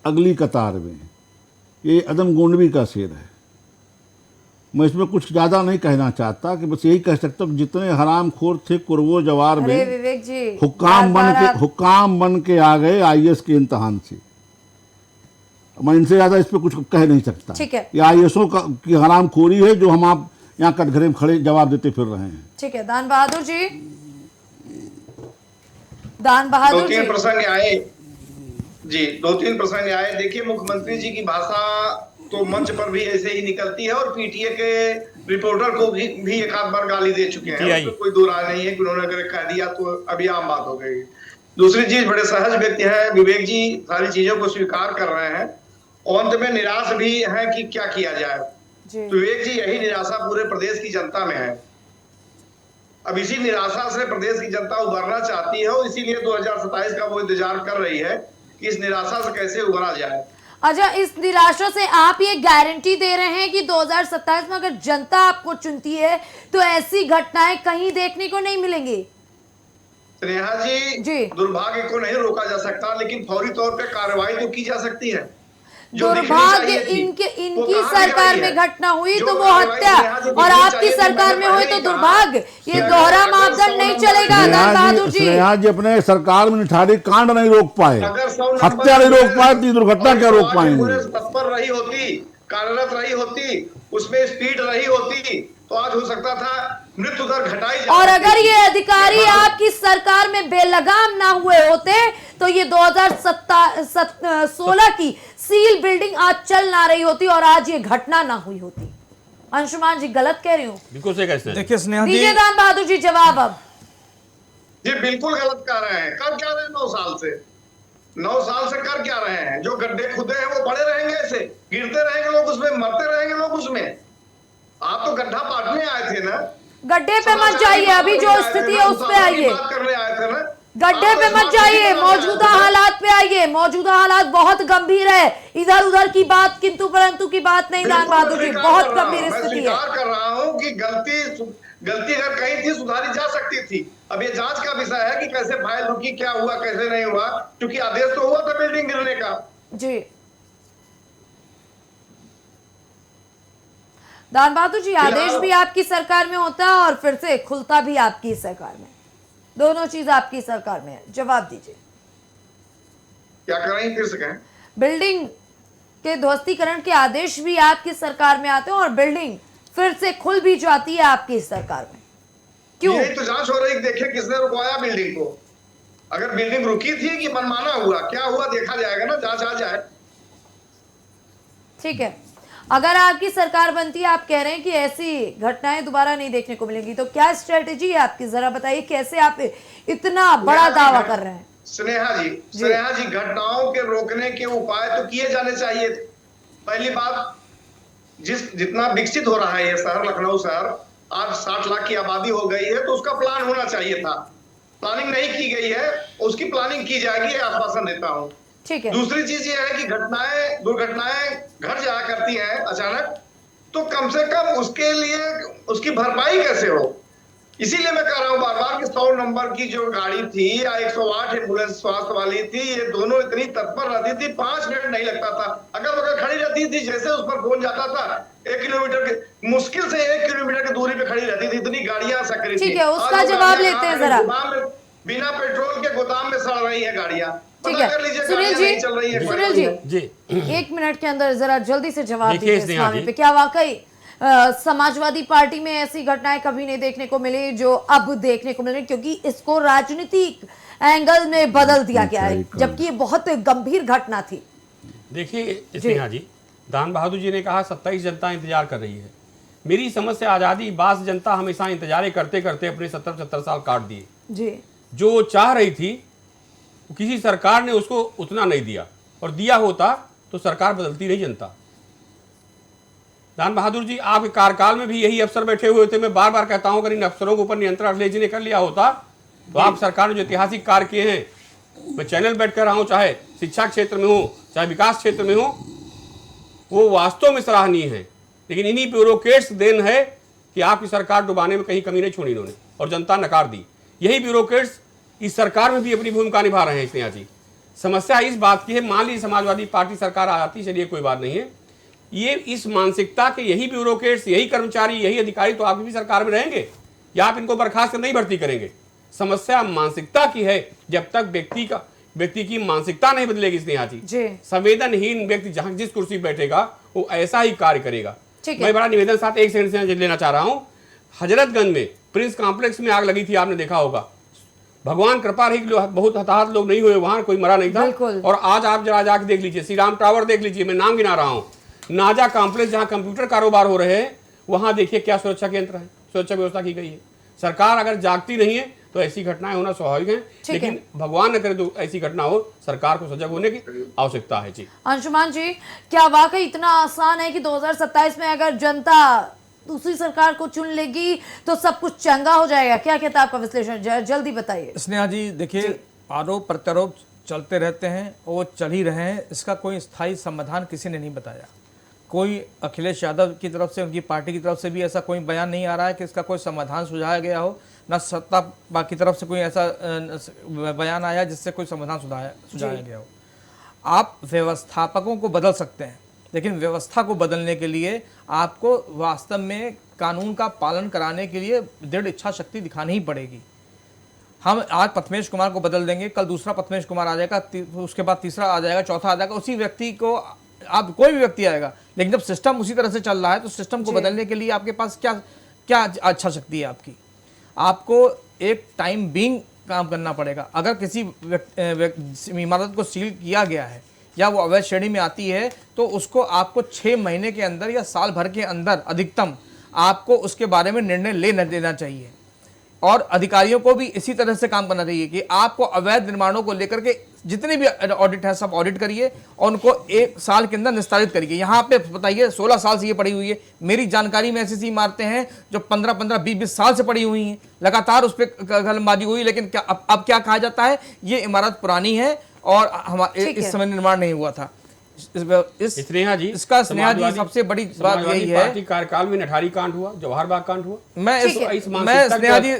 अगली कतार में। ये अदम गोंडवी का शेर है। मैं इसमें कुछ ज़्यादा नहीं कहना चाहता, कि बस यही कह सकता हूँ जितने हराम खोर थे कुर्बो जवार अरे में, विवेक जी हुक्काम बन के आ गए आईएएस के इम्तहान से। मैं इनसे ज़्यादा इस पर कुछ कह नहीं सकता। ठीक है। ये आईएएसओ की हराम खोरी है जो हम आप यहाँ कटघरे में खड़े जवाब देते फिर रहे हैं। ठीक है। दान बहादुर जी, दान बहादुर दो तीन जी, प्रसंग आए जी, 2-3 प्रसंग आए। देखिए, मुख्यमंत्री जी की भाषा तो मंच पर भी ऐसे ही निकलती है, और पीटीए के रिपोर्टर को भी एक आध बार गाली दे चुके हैं, उसमें कोई दो राय नहीं है कि उन्होंने अगर कह दिया तो अभी आम बात हो गई। दूसरी चीज, बड़े सहज व्यक्ति है विवेक जी, सारी चीजों को स्वीकार कर रहे हैं, अंत में निराश भी है कि क्या किया जाए। तो विवेक जी, यही निराशा पूरे प्रदेश की जनता में है। अब इसी निराशा से प्रदेश की जनता उभरना चाहती है, और इसीलिए 2027 का वो इंतजार कर रही है कि इस निराशा से कैसे उभरा जाए। अच्छा, इस निराशा से आप ये गारंटी दे रहे हैं कि 2027 में अगर जनता आपको चुनती है तो ऐसी घटनाएं कहीं देखने को नहीं मिलेंगी? स्नेहा जी, दुर्भाग्य को नहीं रोका जा सकता, लेकिन फौरी तौर पे कार्रवाई तो की जा सकती है। दुर्भाग्य इनकी सरकार में घटना हुई तो वो हत्या, और आपकी सरकार में हुई तो दुर्भाग्य। ये दोहरा मापदंड नहीं चलेगा। दान बहादुर जी, स्नेहा जी अपने सरकार में निठारी कांड नहीं रोक पाए, हत्या नहीं रोक पाए, तो दुर्घटना क्या रोक पाएंगे? तत्पर रही होती, कार्यरत रही होती, उसमें स्पीड रही होती, तो आज हो सकता था मृत्यु दर घटाई जा। और अगर ये अधिकारी आपकी सरकार में बेलगाम ना हुए होते तो ये 2016 की सील बिल्डिंग आज चल ना रही होती, और आज ये घटना ना हुई होती। अंशुमान जी, गलत कह रही हूँ? बिल्कुल सही कहते हैं। देखिए स्नेहा जी, दीजिए दान बहादुर जी जवाब। अब जी बिल्कुल गलत कर रहे हैं। कर क्या रहे हैं 9 साल से? 9 साल से कर क्या रहे हैं? जो गड्ढे खुदे हैं वो पड़े रहेंगे, ऐसे गिरते रहेंगे लोग उसमें, मरते रहेंगे लोग उसमें। आप तो गड्ढा पाटने आए थे ना, गड्ढे पे मत जाइए, अभी जो स्थिति है उस पे आइए। बात करने आए थे ना, गड्ढे पे मत जाइए, मौजूदा हालात पे आइए। मौजूदा हालात बहुत गंभीर है, इधर उधर की बात, किंतु परंतु की बात नहीं। दान बहादुर जी, बहुत गंभीर स्थिति है। स्वीकार कर रहा हूं कि गलती अगर कहीं थी सुधारी जा सकती थी। अब ये जांच का विषय है कि कैसे फाइल रुकी, क्या हुआ, कैसे नहीं हुआ, क्योंकि आदेश तो हुआ था बिल्डिंग गिरने का। जी दान बहादुर जी, आदेश भी आपकी सरकार में होता है और फिर से खुलता भी आपकी सरकार में, दोनों चीज आपकी सरकार में है। जवाब दीजिए। क्या कर रही, फिर से कहें? बिल्डिंग के ध्वस्तीकरण के आदेश भी आपकी सरकार में आते हैं और बिल्डिंग फिर से खुल भी जाती है आपकी सरकार में, क्यों? यही तो जांच हो रही, देखिए किसने रुकवाया बिल्डिंग को। अगर बिल्डिंग रुकी थी कि मनमाना हुआ, क्या हुआ देखा जाएगा ना, जांच आ जाए। ठीक है, अगर आपकी सरकार बनती है, आप कह रहे हैं कि ऐसी घटनाएं दोबारा नहीं देखने को मिलेंगी, तो क्या स्ट्रेटेजी है आपकी? जरा बताइए, कैसे आप इतना बड़ा दावा कर रहे हैं? स्नेहा जी, घटनाओं के रोकने के उपाय तो किए जाने चाहिए। पहली बात, जितना विकसित हो रहा है ये शहर, लखनऊ शहर, आज 60 लाख की आबादी हो गई है, तो उसका प्लान होना चाहिए था। प्लानिंग नहीं की गई है, उसकी प्लानिंग की जाएगी, आश्वासन देता हूं। ठीक है। दूसरी चीज ये है कि दुर्घटनाएं घट जाया करती हैं अचानक, तो कम से कम उसके लिए उसकी भरपाई कैसे हो। इसीलिए मैं कह रहा हूं बार बार कि 100 नंबर की जो गाड़ी थी या 108 एम्बुलेंस स्वास्थ्य वाली थी, ये दोनों इतनी तत्पर रहती थी, 5 मिनट नहीं लगता था, अगर वगैरह खड़ी रहती थी, जैसे उस पर फोन जाता था, 1 किलोमीटर के, मुश्किल से 1 किलोमीटर की दूरी पे खड़ी रहती थी, इतनी गाड़ियां सक्रिय थी। ठीक है, उसका जवाब लेते हैं जरा। बिना पेट्रोल के गोदाम में सड़ रही है गाड़ियां। ठीक है, सुनील जी, 1 मिनट के अंदर जरा जल्दी से जवाब दीजिए इस मामले पे। क्या वाकई समाजवादी पार्टी में ऐसी घटनाएं कभी नहीं देखने को मिली जो अब देखने को मिली, क्योंकि इसको राजनीतिक एंगल में बदल दिया गया है, जबकि ये बहुत गंभीर घटना थी। देखिए स्नेहा जी, दान बहादुर जी ने कहा 27 जनता इंतजार कर रही है। मेरी समझ से आज़ादी बास जनता हमेशा इंतजार करते करते अपने 70-70 साल काट दिए जी। जो चाह रही थी किसी सरकार ने उसको उतना नहीं दिया, और दिया होता तो सरकार बदलती नहीं जनता। दान बहादुर जी, आपके कार्यकाल में भी यही अफसर बैठे हुए थे। मैं बार बार कहता हूं, अगर इन अफसरों के ऊपर नियंत्रण अखिलेश जी ने कर लिया होता तो आप सरकार ने जो ऐतिहासिक कार्य किए हैं, मैं चैनल बैठ कर रहा हूं, चाहे शिक्षा क्षेत्र में हो चाहे विकास क्षेत्र में हो, वो वास्तव में सराहनीय है। लेकिन इन्हीं ब्यूरोक्रेट्स देन है कि आपकी सरकार डुबाने में कहीं कमी नहीं छोड़ी इन्होंने, और जनता नकार दी। यही ब्यूरोक्रेट्स इस सरकार में भी अपनी भूमिका निभा रहे हैं स्नेहा जी। समस्या इस बात की है, मान लीजिए समाजवादी पार्टी सरकार आ जाती, चलिए कोई बात नहीं है, ये इस मानसिकता के यही ब्यूरोक्रेट्स, यही कर्मचारी, यही अधिकारी तो आपकी भी सरकार में रहेंगे, या आप इनको बर्खास्त कर नहीं भर्ती करेंगे? समस्या मानसिकता की है। जब तक व्यक्ति की मानसिकता नहीं बदलेगी स्नेहा जी, संवेदनहीन व्यक्ति जहां जिस कुर्सी पर बैठेगा वो ऐसा ही कार्य करेगा। मैं बड़ा निवेदन साथ एक सेकंड से लेना चाह रहा हूं। हजरतगंज में प्रिंस कॉम्प्लेक्स में आग लगी थी, आपने देखा होगा। भगवान कृपा रही, बहुत हताहत लोग नहीं हुए, वहां कोई मरा नहीं था। और आज आप जरा जाके देख लीजिए, श्री राम टावर देख लीजिए, मैं नाम गिना रहा हूं, नाजा कॉम्प्लेक्स जहां कंप्यूटर कारोबार हो रहे हैं, वहां देखिए क्या सुरक्षा के यंत्र है, सुरक्षा व्यवस्था की गई है। सरकार अगर जागती नहीं है तो ऐसी घटनाएं होना स्वाभाविक है, लेकिन भगवान न करे तो ऐसी घटना हो, सरकार को सजग होने की आवश्यकता है। जी अंशुमान जी, क्या वाकई इतना आसान है कि 2027 में अगर जनता दूसरी सरकार को चुन लेगी तो सब कुछ चंगा हो जाएगा? क्या कहता है आपका विश्लेषण, जल्दी बताइए। स्नेहा जी देखिए, आरोप प्रत्यारोप चलते रहते हैं और चल ही रहे हैं, इसका कोई स्थायी समाधान किसी ने नहीं बताया। कोई अखिलेश यादव की तरफ से, उनकी पार्टी की तरफ से भी ऐसा कोई बयान नहीं आ रहा है कि इसका कोई समाधान सुझाया गया हो, ना सत्ता की तरफ से कोई ऐसा बयान आया जिससे कोई समाधान सुझाया गया हो। आप व्यवस्थापकों को बदल सकते हैं, लेकिन व्यवस्था को बदलने के लिए आपको वास्तव में कानून का पालन कराने के लिए दृढ़ इच्छा शक्ति दिखानी ही पड़ेगी। हम आज पथमेश कुमार को बदल देंगे, कल दूसरा पथमेश कुमार आ जाएगा, उसके बाद तीसरा आ जाएगा, चौथा आ जाएगा, उसी व्यक्ति को आप कोई भी व्यक्ति आएगा। लेकिन जब सिस्टम उसी तरह से चल रहा है तो सिस्टम को बदलने के लिए आपके पास क्या अच्छा शक्ति है आपकी? आपको एक टाइम बीइंग काम करना पड़ेगा। अगर किसी इमारत को सील किया गया है या वो अवैध श्रेणी में आती है तो उसको आपको 6 महीने के अंदर या साल भर के अंदर अधिकतम आपको उसके बारे में निर्णय लेना देना चाहिए। और अधिकारियों को भी इसी तरह से काम करना चाहिए कि आपको अवैध निर्माणों को लेकर के जितने भी ऑडिट है सब ऑडिट करिए और उनको 1 साल के अंदर निस्तारित करिए। यहाँ पे बताइए 16 साल से ये पड़ी हुई है, मेरी जानकारी में ऐसी इमारतें हैं जो 15-15, 20-20 साल से पड़ी हुई हैं, लगातार उस पर कलमबाजी हुई, लेकिन अब क्या कहा जाता है, ये इमारत पुरानी है और हमारे इस समय निर्माण नहीं हुआ था। स्नेहा जी, इसका स्नेहा जी सबसे बड़ी बात यही है, पार्टी कार्यकाल में नठारी कांड हुआ, जवाहर बाग कांड हुआ। मैं स्नेहा जी,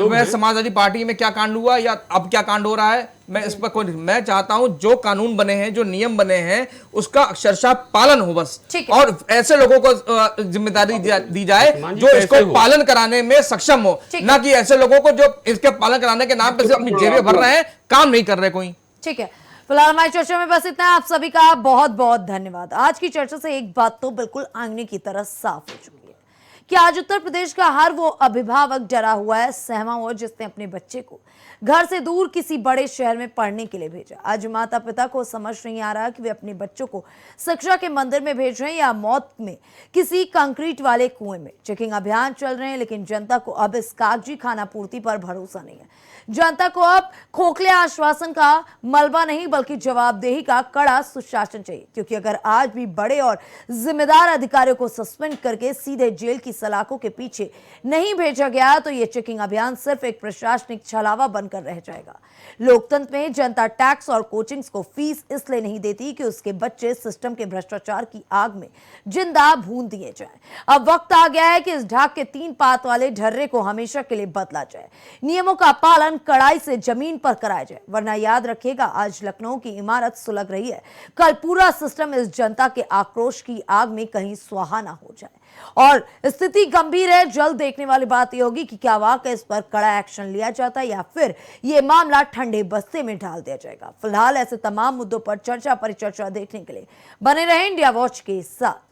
मैं समाजवादी पार्टी में क्या कांड हुआ या अब क्या कांड हो रहा है, मैं इस पर कोई, मैं चाहता हूं जो कानून बने हैं, जो नियम बने हैं, उसका अक्षरशः पालन हो बस। और ऐसे लोगों को जिम्मेदारी दी जाए जो इसको पालन कराने में सक्षम हो, ना कि ऐसे लोगों को जो इसके पालन कराने के नाम पे सिर्फ अपनी जेबें भर रहे हैं, काम नहीं कर रहे कोई। ठीक है, फिलहाल हमारी चर्चा में बस इतना। आप सभी का बहुत बहुत धन्यवाद। आज की चर्चा से एक बात तो बिल्कुल आईने की तरह साफ हो चुकी है कि आज उत्तर प्रदेश का हर वो अभिभावक डरा हुआ है, सहमा हुआ, जिसने अपने बच्चे को घर से दूर किसी बड़े शहर में पढ़ने के लिए भेजा। आज माता पिता को समझ नहीं आ रहा कि वे अपने बच्चों को शिक्षा के मंदिर में भेज रहे हैं या मौत में किसी कंक्रीट वाले कुएं में। चेकिंग अभियान चल रहे हैं, लेकिन जनता को अब इस कागजी खाना पूर्ति पर भरोसा नहीं है। जनता को अब खोखले आश्वासन का मलबा नहीं बल्कि जवाबदेही का कड़ा सुशासन चाहिए, क्योंकि अगर आज भी बड़े और जिम्मेदार अधिकारियों को सस्पेंड करके सीधे जेल की सलाखों के पीछे नहीं भेजा गया तो ये चेकिंग अभियान सिर्फ एक प्रशासनिक छलावा बनकर रह जाएगा। लोकतंत्र में जनता टैक्स और कोचिंग्स को फीस इसलिए नहीं देती कि उसके बच्चे सिस्टम के भ्रष्टाचार की आग में जिंदा भून दिए जाएं। अब वक्त आ गया है कि इस ढाक के 3 पात वाले ढर्रे को हमेशा के लिए बदला जाए, नियमों का पालन कड़ाई से जमीन पर कराया जाए, वरना याद रखिएगा आज लखनऊ की इमारत सुलग रही है, कल पूरा सिस्टम इस जनता के आक्रोश की आग में कहीं सुहा ना हो जाए। और स्थिति गंभीर है। जल्द देखने वाली बात यह होगी कि क्या वाकई इस पर कड़ा एक्शन लिया जाता है या फिर यह मामला ठंडे बस्ते में डाल दिया जाएगा। फिलहाल ऐसे तमाम मुद्दों पर चर्चा परिचर्चा देखने के लिए बने रहे इंडिया वॉच के साथ।